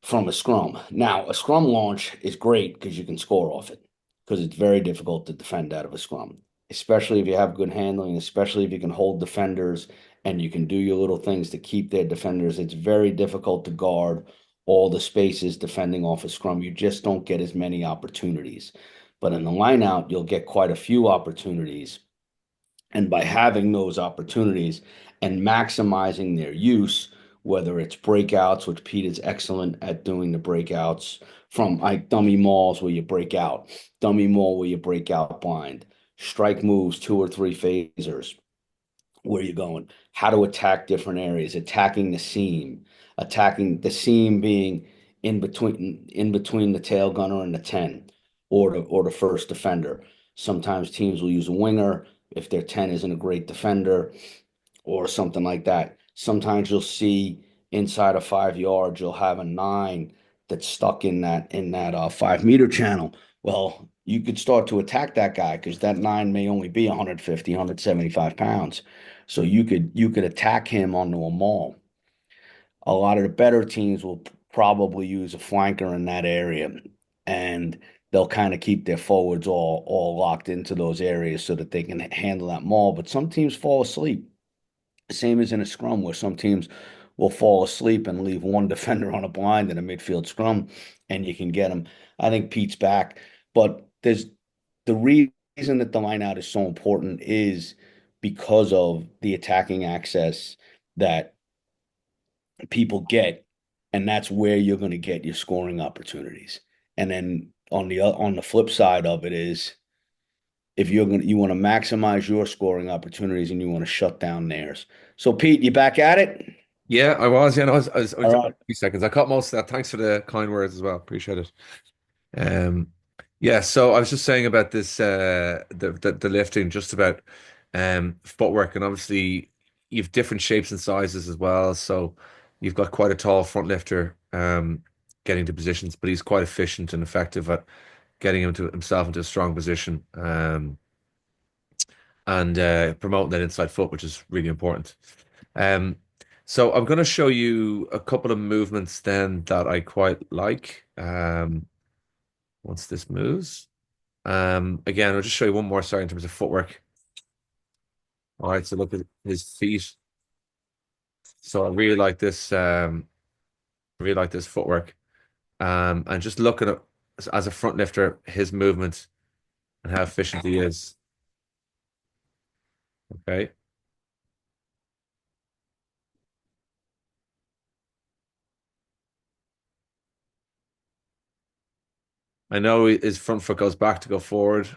from a scrum. Now, a scrum launch is great because you can score off it because it's very difficult to defend out of a scrum, especially if you have good handling, especially if you can hold defenders and you can do your little things to keep their defenders. It's very difficult to guard all the spaces defending off a scrum. You just don't get as many opportunities. But in the line out, you'll get quite a few opportunities. And by having those opportunities and maximizing their use, whether it's breakouts, which Pete is excellent at doing the breakouts from like dummy mauls where you break out, dummy maul where you break out blind, strike moves, 2 or 3 phasers, where you're going, how to attack different areas, attacking the seam being in between the tail gunner and the 10 or the first defender. Sometimes teams will use a winger if their 10 isn't a great defender or something like that. Sometimes you'll see inside of 5 yards, you'll have a 9 that's stuck in that 5 meter channel. Well, you could start to attack that guy because that 9 may only be 150, 175 pounds. So you could attack him onto a maul. A lot of the better teams will probably use a flanker in that area, and they'll kind of keep their forwards all locked into those areas so that they can handle that maul. But some teams fall asleep, same as in a scrum, where some teams will fall asleep and leave one defender on a blind in a midfield scrum, and you can get them. I think Pete's back, but there's the reason that the line out is so important is because of the attacking access that people get, and that's where you're going to get your scoring opportunities. And then on the flip side of it is if you want to maximize your scoring opportunities and you want to shut down theirs. So Pete, you back at it? Yeah, I was. Yeah, no, I All was right. a few seconds. I caught most of that. Thanks for the kind words as well. Appreciate it. Um, yeah. So I was just saying about this, the lifting, just about footwork, and obviously you've different shapes and sizes as well. So you've got quite a tall front lifter, getting to positions, but he's quite efficient and effective at getting himself into a strong position, and promoting that inside foot, which is really important. Um, so I'm going to show you a couple of movements then that I quite like. Once this moves, again, I'll just show you one more. Sorry, in terms of footwork. All right, so look at his feet. So I really like this. Really like this footwork. And just looking at as a front lifter, his movement and how efficient he is. Okay. I know his front foot goes back to go forward,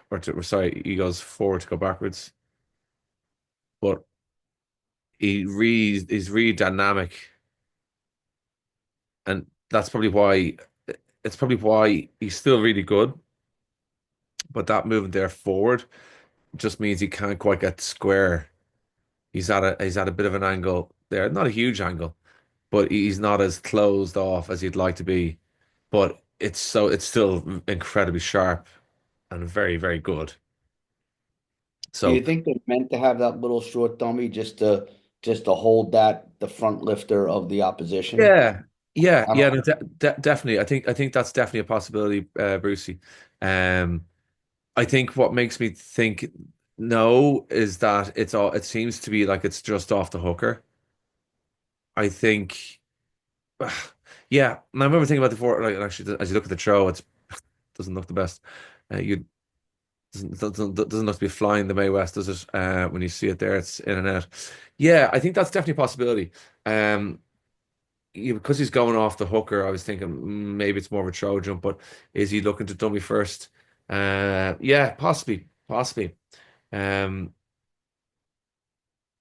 sorry, he goes forward to go backwards, but he's really dynamic, and that's probably why it's probably why he's still really good. But that movement there forward just means he can't quite get square. He's at a bit of an angle there, not a huge angle, but he's not as closed off as he'd like to be. But it's still incredibly sharp. and very, very good. Do you So think they're meant to have that little short dummy just to hold that the front lifter of the opposition? yeah, yeah, I yeah, don't. no, definitely. I think that's definitely a possibility, Brucey. Um, I think what makes me think no is that it seems to be like it's just off the hooker. I think, yeah. And I remember thinking about the four, like actually, as you look at the throw, it doesn't look the best. You doesn't look to be flying the May West, does it? When you see it there, it's in and out. Yeah, I think that's definitely a possibility. Um, because he's going off the hooker, I was thinking maybe it's more of a throw jump, but is he looking to dummy first? Yeah, possibly, possibly. Um,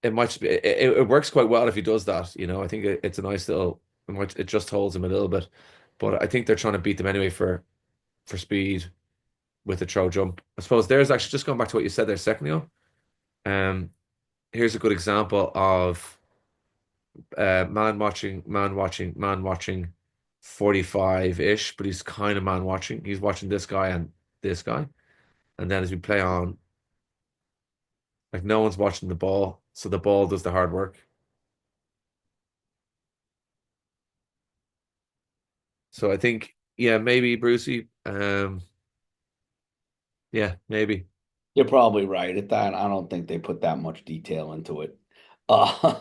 it might be, it works quite well if he does that. I think it's a nice little. It just holds him a little bit, but I think they're trying to beat them anyway for speed with the throw jump. I suppose there's actually just going back to what you said there, second. Um, Here's a good example of man watching 45-ish, but he's kind of man watching. He's watching this guy and this guy. And then as we play on, like no one's watching the ball, so the ball does the hard work. So I think, yeah, maybe Brucey. Yeah, maybe. You're probably right at that. I don't think they put that much detail into it. Uh,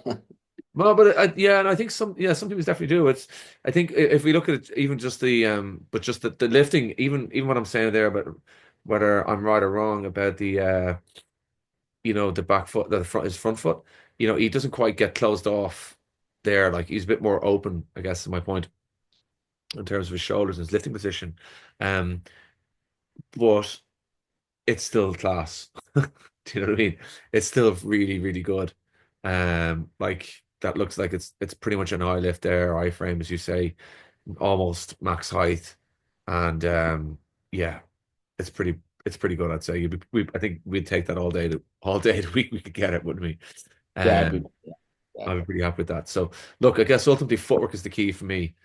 Well, but yeah, and I think some teams definitely do. I think if we look at it, even just but just the lifting, even what I'm saying there about whether I'm right or wrong about the back foot, his front foot, he doesn't quite get closed off there. Like he's a bit more open, I guess is my point in terms of his shoulders and his lifting position. Um, but it's still class. Do you know what I mean? It's still really, really good. Like that looks like it's pretty much an eye lift there, eye frame, as you say, almost max height. And yeah, it's pretty good, I'd say. I think we'd take that all day the week we could get it, wouldn't we? yeah, I'd be, Um, yeah, I'd be exactly. pretty happy with that. So look, I guess ultimately footwork is the key for me.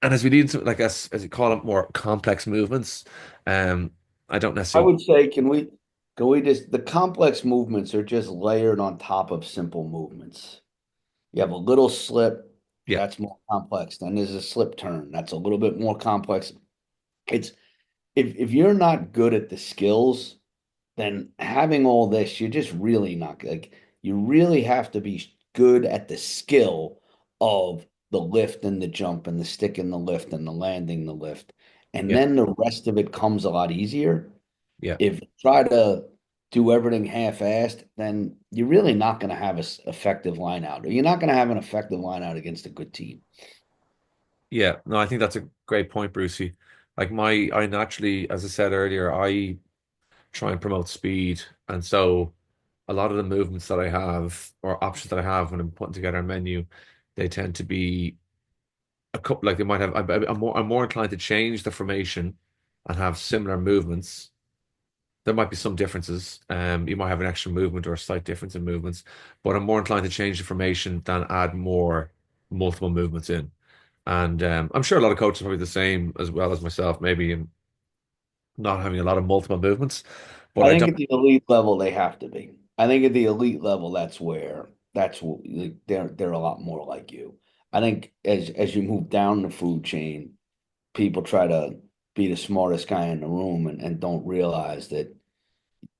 And as we need to, like as you call it, more complex movements, um, I don't I necessarily. would say, can we just the complex movements are just layered on top of simple movements. You have a little slip, Yeah, that's more complex. Then there's a slip turn, that's a little bit more complex. It's if you're not good at the skills, then having all this, you're just really not like you really have to be good at the skill of the lift and the jump and the stick and the lift and the landing the lift. And yeah, then the rest of it comes a lot easier. yeah, If you try to do everything half-assed, then you're really not going to have an effective line out, or you're not going to have an effective line out against a good team. yeah. No, I think that's a great point, Brucey. Like I naturally, as I said earlier, I try and promote speed, and so a lot of the movements that I have or options that I have when I'm putting together a menu, they tend to be a couple. Like they might have. I'm more inclined to change the formation and have similar movements. There might be some differences. You might have an extra movement or a slight difference in movements, but I'm more inclined to change the formation than add more multiple movements in. And I'm sure a lot of coaches are probably the same as well as myself, maybe in not having a lot of multiple movements. But I I think don't. at the elite level they have to be. I think at the elite level like, they're a lot more like you. I think as you move down the food chain, people try to be the smartest guy in the room and don't realize that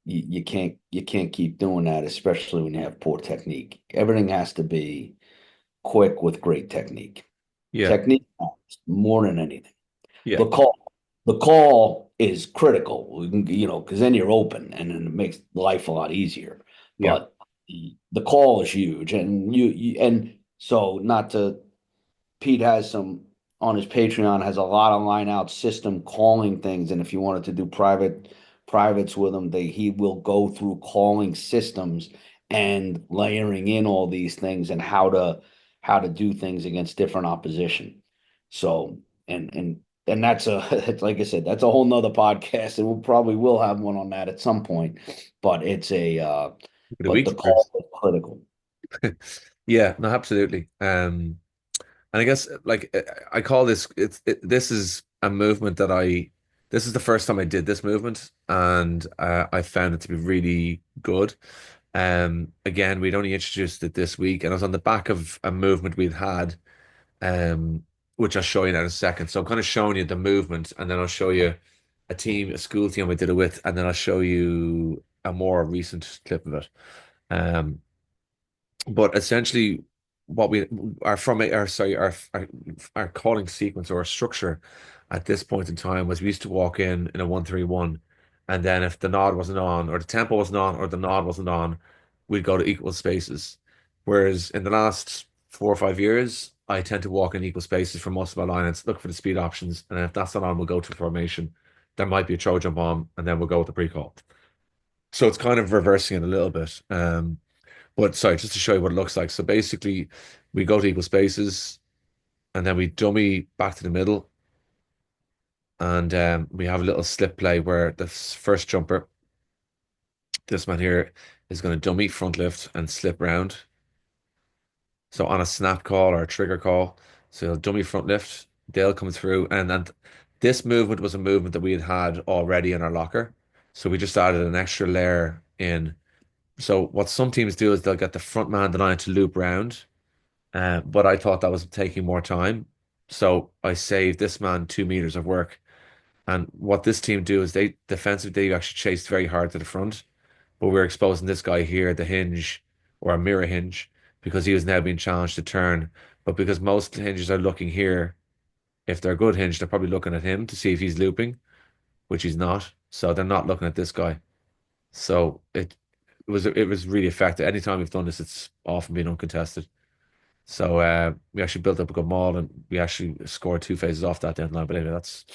you can't keep doing that, especially when you have poor technique. Everything has to be quick with great technique. Yeah, Technique matters more than anything. yeah, The call, the call is critical, because then you're open and then it makes life a lot easier. yeah, But the call is huge, and and so not to Pete has some on his Patreon has a lot of line out system calling things, and if you wanted to do privates with him, he will go through calling systems and layering in all these things and how to do things against different opposition. So and that's it's like I said, that's a whole nother podcast, and we'll probably will have one on that at some point. But the but the weekly call groups. is critical. Yeah, no, absolutely. And I guess like I call this this is a movement that I This is the first time I did this movement, and I found it to be really good. Again, we'd only introduced it this week, and I was on the back of a movement we'd had, um, which I'll show you in a second. So I'm kind of showing you the movement, and then I'll show you a school team I did it with, and then I'll show you a more recent clip of it. Um, but essentially, what we our from our sorry our calling sequence or our structure at this point in time was we used to walk in a 1-3-1, and then if the nod wasn't on, or the tempo wasn't on, or the nod wasn't on, we'd go to equal spaces. Whereas in the last 4 or 5 years, I tend to walk in equal spaces for most of my lineouts, look for the speed options, and if that's not on, we'll go to formation. There might be a throw jump on, and then we'll go with the pre-call. So it's kind of reversing it a little bit. But sorry, just to show you what it looks like. So basically, we go to equal spaces, and then we dummy back to the middle, and we have a little slip play where the first jumper, this man here, is going to dummy front lift and slip round. So on a snap call or a trigger call, so he'll dummy front lift, they'll come through, and this movement was a movement that we had already in our locker. So we just added an extra layer in. So what some teams do is they'll get the front man the line to loop round. But I thought that was taking more time. So I saved this man 2 meters of work. And what this team do is they defensively they actually chased very hard to the front. But we're exposing this guy here, the hinge or a mirror hinge, because he was now being challenged to turn. But because most hinges are looking here, if they're a good hinge, they're probably looking at him to see if he's looping, which he's not. So they're not looking at this guy. So it was really effective. Anytime we've done this, it's often been uncontested. So we actually built up a good maul, and we actually scored two phases off that down the line. But anyway, that's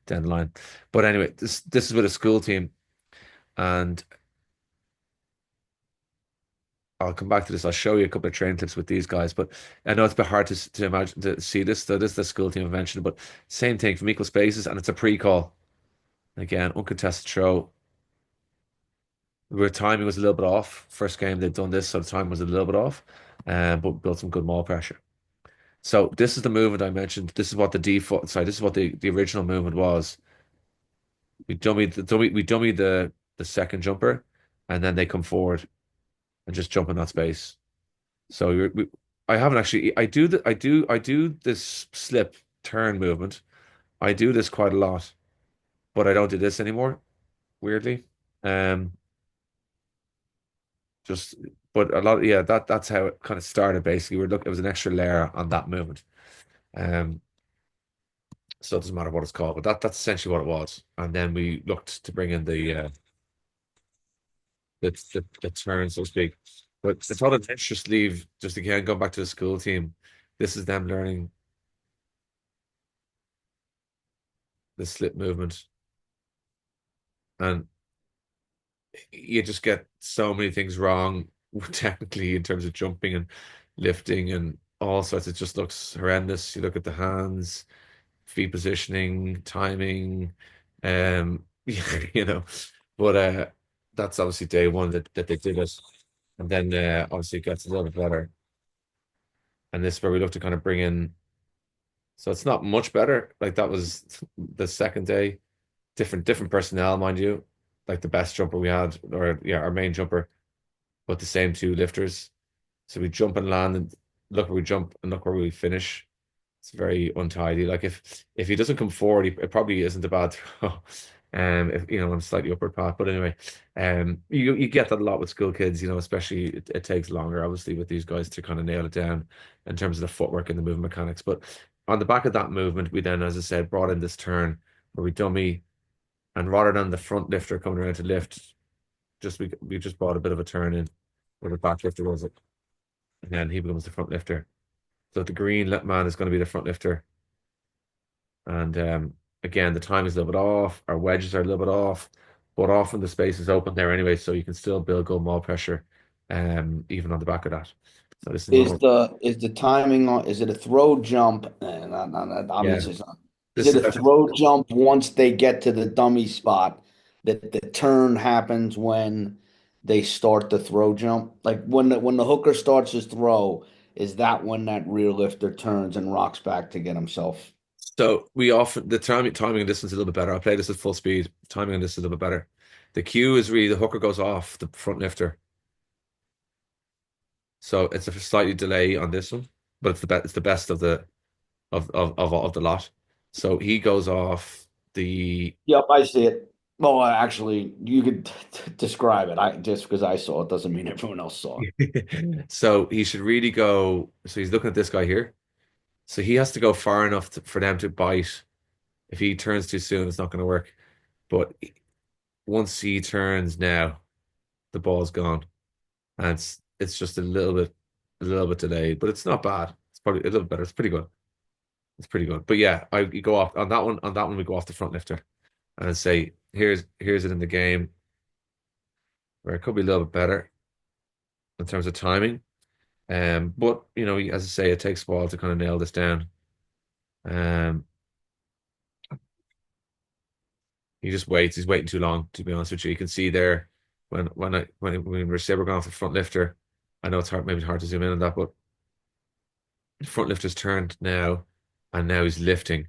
down the line. But anyway, this is with a school team, and I'll come back to this. I'll show you a couple of training tips with these guys. But I know it's a bit hard to imagine to see this. So this is the school team I mentioned, but same thing from equal spaces, and it's a pre-call. Again, uncontested throw. Where timing was a little bit off. First game they'd done this, so the time was a little bit off, but built some good maul pressure. So this is the movement I mentioned. This is what the default, sorry, this is what the original movement was. We dummy the second jumper, and then they come forward and just jump in that space. So I haven't actually. I do this slip turn movement. I do this quite a lot, but I don't do this anymore. Weirdly, um, just but a lot. Yeah, that's how it kind of started. Basically, it was an extra layer on that movement. Um, so it doesn't matter what it's called, but that's essentially what it was. And then we looked to bring in the turn, so to speak. But I thought it's interesting, leave just again going back to the school team. This is them learning the slip movement, and you just get so many things wrong technically in terms of jumping and lifting and all sorts. It just looks horrendous. You look at the hands, feet positioning, timing, um, you know. But that's obviously day one that they did it, and then obviously it gets a little bit better. And this is where we look to kind of bring in. So it's not much better. Like that was the second day. Different personnel, mind you. Like the best jumper we had, or yeah, our main jumper, but the same two lifters. So we jump and land, and look where we jump and look where we finish. It's very untidy. Like if he doesn't come forward, it probably isn't a bad throw. If on a slightly upward path. But anyway, you get that a lot with school kids, especially it takes longer, obviously, with these guys to kind of nail it down in terms of the footwork and the movement mechanics. But on the back of that movement, we then, as I said, brought in this turn where we dummy, and rather than the front lifter coming around to lift, we just brought a bit of a turn in where the back lifter was it, and then he becomes the front lifter. So the green man is going to be the front lifter. And again, the time is a little bit off. Our wedges are a little bit off, but often the space is open there anyway, so you can still build good maul pressure, even on the back of that. So this is another, Is the timing on, is it a throw jump? yeah. Obviously it's not. Is This it is a throw jump once they get to the dummy spot that the turn happens when they start the throw jump? Like when the hooker starts his throw, is that when that rear lifter turns and rocks back to get himself? So we often the timing and distance is a little bit better. I play this at full speed. Timing and distance is a little bit better. The cue is really the hooker goes off the front lifter, so it's a slightly delay on this one, but it's the best of the of the lot. So he goes off the Yep, I see it. Well, actually, you could describe it. I just because I saw it doesn't mean everyone else saw it. so he should really go. So he's looking at this guy here. So he has to go far enough for them to bite. If he turns too soon, it's not going to work. But once he turns now, the ball's gone, and it's just a little bit delayed, but it's not bad. It's probably a little bit better. It's pretty good. It's pretty good. But yeah, I you go off on that one. On that one, we go off the front lifter and say, here's it in the game where it could be a little bit better in terms of timing. But you know, as I say, it takes a while to kind of nail this down. Um, he just waits. He's waiting too long, to be honest with you. You can see there when we're say we're going off the front lifter. I know it's hard, maybe it's hard to zoom in on that, but the front lifter's turned now, and now he's lifting.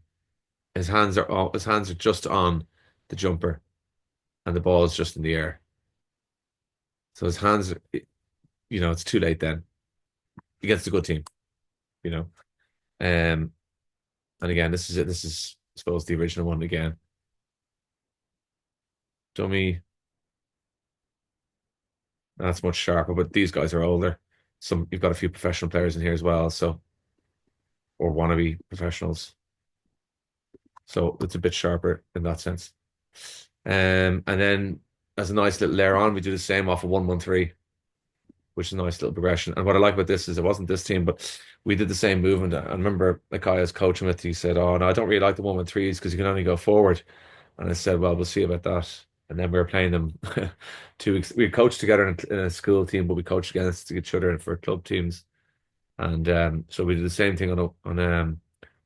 His hands are just on the jumper, and the ball is just in the air. So his hands, you know, it's too late then. Against a good team, you know. Um, and again, this is it. This is, I suppose, the original one again. Dummy, that's much sharper, but these guys are older. Some you've got a few professional players in here as well, so or wannabe professionals. So it's a bit sharper in that sense. And then as a nice little layer on, we do the same off of 113, which is a nice little progression. And what I like about this is it wasn't this team, but we did the same movement. I remember the guy I was coaching with, he said, "Oh no, I don't really like the 113s because you can only go forward." And I said, "Well, we'll see about that." And then we were playing them 2 weeks. We coached together in a school team, but we coached against each other for club teams. And so we did the same thing on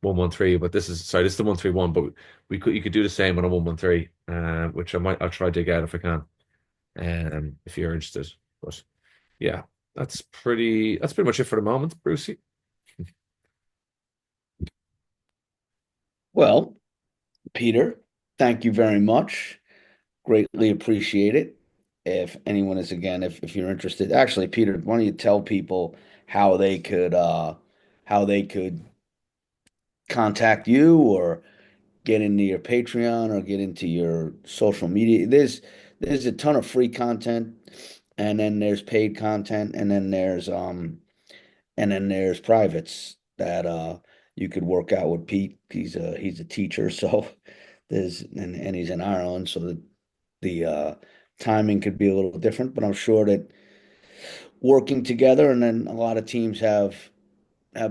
113, but this is the 131, but we could you could do the same on a 113, which I'll try to dig out if I can, if you're interested. But yeah, that's pretty much it for the moment, Brucey. Well, Peter, thank you very much. Greatly appreciate it. If anyone is again, if you're interested, actually, Peter, why don't you tell people how how they could contact you or get into your Patreon or get into your social media. There's a ton of free content, and then there's paid content, and then there's privates that you could work out with Pete. He's a teacher, so and he's in Ireland, so the timing could be a little different, but I'm sure that working together, and then a lot of teams have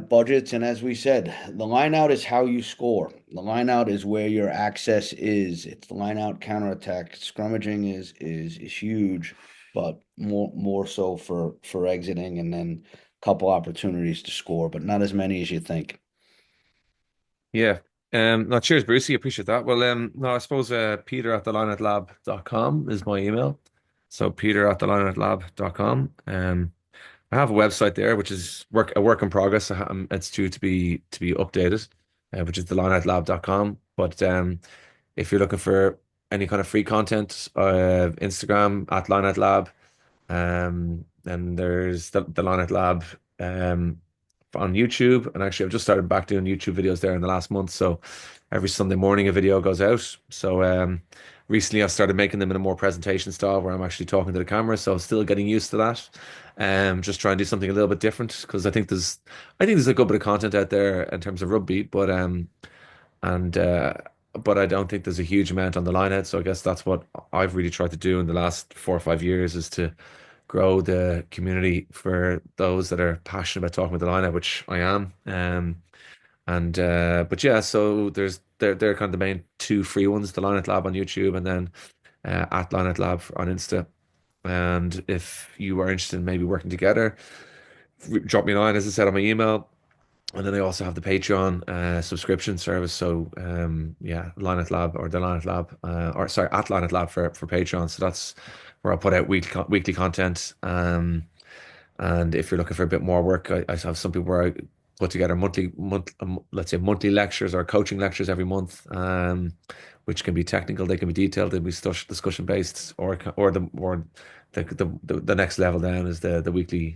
budgets. And as we said, the line out is how you score. The line out is where your access is. It's the line out counterattack. Scrummaging is huge, but more so for exiting and then a couple opportunities to score, but not as many as you think. Yeah. No, cheers, Brucey. Appreciate that. Well, no, I suppose Peter at the lineoutlab.com is my email. So Peter at the lineoutlab.com. I have a website there, which is a work in progress. It's due to be updated, which is thelineoutlab.com. But if you're looking for any kind of free content, Instagram at lineoutlab. And there's the Lineout Lab on YouTube. And actually, I've just started back doing YouTube videos there in the last month. So every Sunday morning, a video goes out. So recently, I've started making them in a more presentation style where I'm actually talking to the camera. So still getting used to that. Just trying to do something a little bit different because I think there's a good bit of content out there in terms of rugby, and but I don't think there's a huge amount on the line out. So I guess that's what I've really tried to do in the last 4 or 5 years is to grow the community for those that are passionate about talking with the line out, which I am. And but yeah, so they're kind of the main two free ones, the Lineout Lab on YouTube and then at Lineout Lab on Insta. And if you are interested in maybe working together, drop me a line, as I said, on my email. And then I also have the Patreon subscription service. So yeah, Lineout Lab or the Lineout Lab, or sorry, at Lineout Lab for Patreon. So that's where I'll put out weekly content. And if you're looking for a bit more work, I have some people where put together let's say monthly lectures or coaching lectures every month, which can be technical, they can be detailed, they can be discussion based, or the next level down is the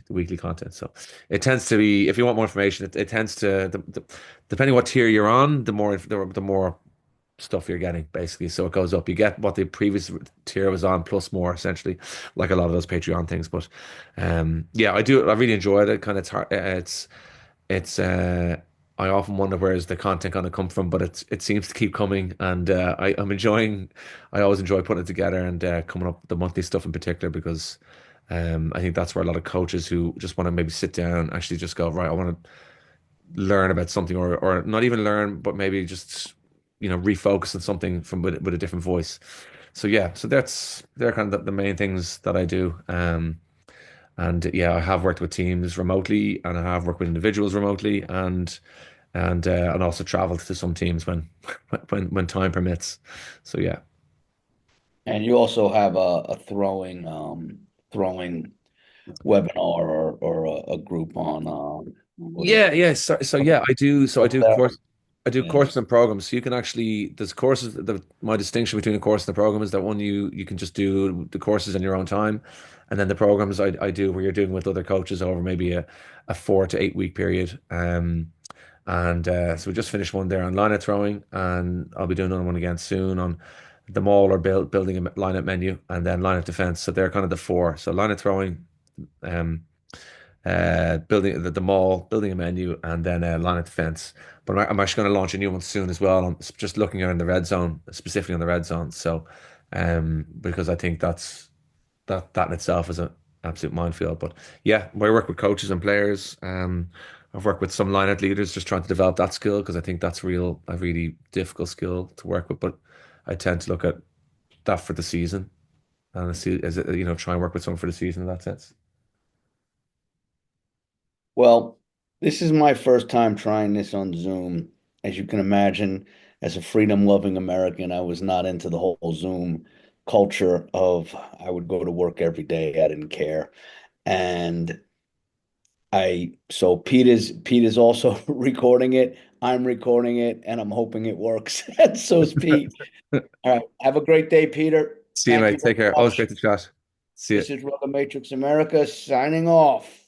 weekly content. So it tends to be, if you want more information, it tends to depending what tier you're on, the more stuff you're getting basically. So it goes up. You get what the previous tier was on plus more essentially, like a lot of those Patreon things. But yeah, I do. I really enjoy it. Kind of, it's. I often wonder where is the content going to come from, but it seems to keep coming, and I'm enjoying. I always enjoy putting it together and coming up with the monthly stuff in particular because I think that's where a lot of coaches who just want to maybe sit down actually just go right. I want to learn about something, or not even learn, but maybe just refocus on something from with a different voice. So yeah, so they're kind of the main things that I do. And yeah, I have worked with teams remotely, and I have worked with individuals remotely, and also traveled to some teams when when time permits. So yeah. And you also have a throwing webinar or a group on what is Yeah, it? yeah. So yeah, I do. So I do Yeah. courses and programs. So you can actually there's courses. My distinction between a course and a program is that one you can just do the courses in your own time, and then the programs I do where you're doing with other coaches over maybe a 4 to 8 week period. And so we just finished one there on line throwing, and I'll be doing another one again soon on the Maul or building a line menu, and then line defense. So they're kind of the four. So line throwing. Um, building the Maul, building a menu, and then line of defense. But I'm actually going to launch a new one soon as well. I'm just looking around the red zone, specifically on the red zone. So, because I think that in itself is an absolute minefield. But yeah, I work with coaches and players. I've worked with some lineout leaders just trying to develop that skill because I think that's a really difficult skill to work with. But I tend to look at that for the season and see as it, try and work with someone for the season in that sense. Well, this is my first time trying this on Zoom. As you can imagine, as a freedom-loving American, I was not into the whole Zoom culture of I would go to work every day. I didn't care. And so Pete is also recording it. I'm recording it, and I'm hoping it works. And so is Pete. All right. Have a great day, Peter. See you, Thank you mate. very Take care. Always much. great to chat. See you. This is RuggaMatrix America signing off.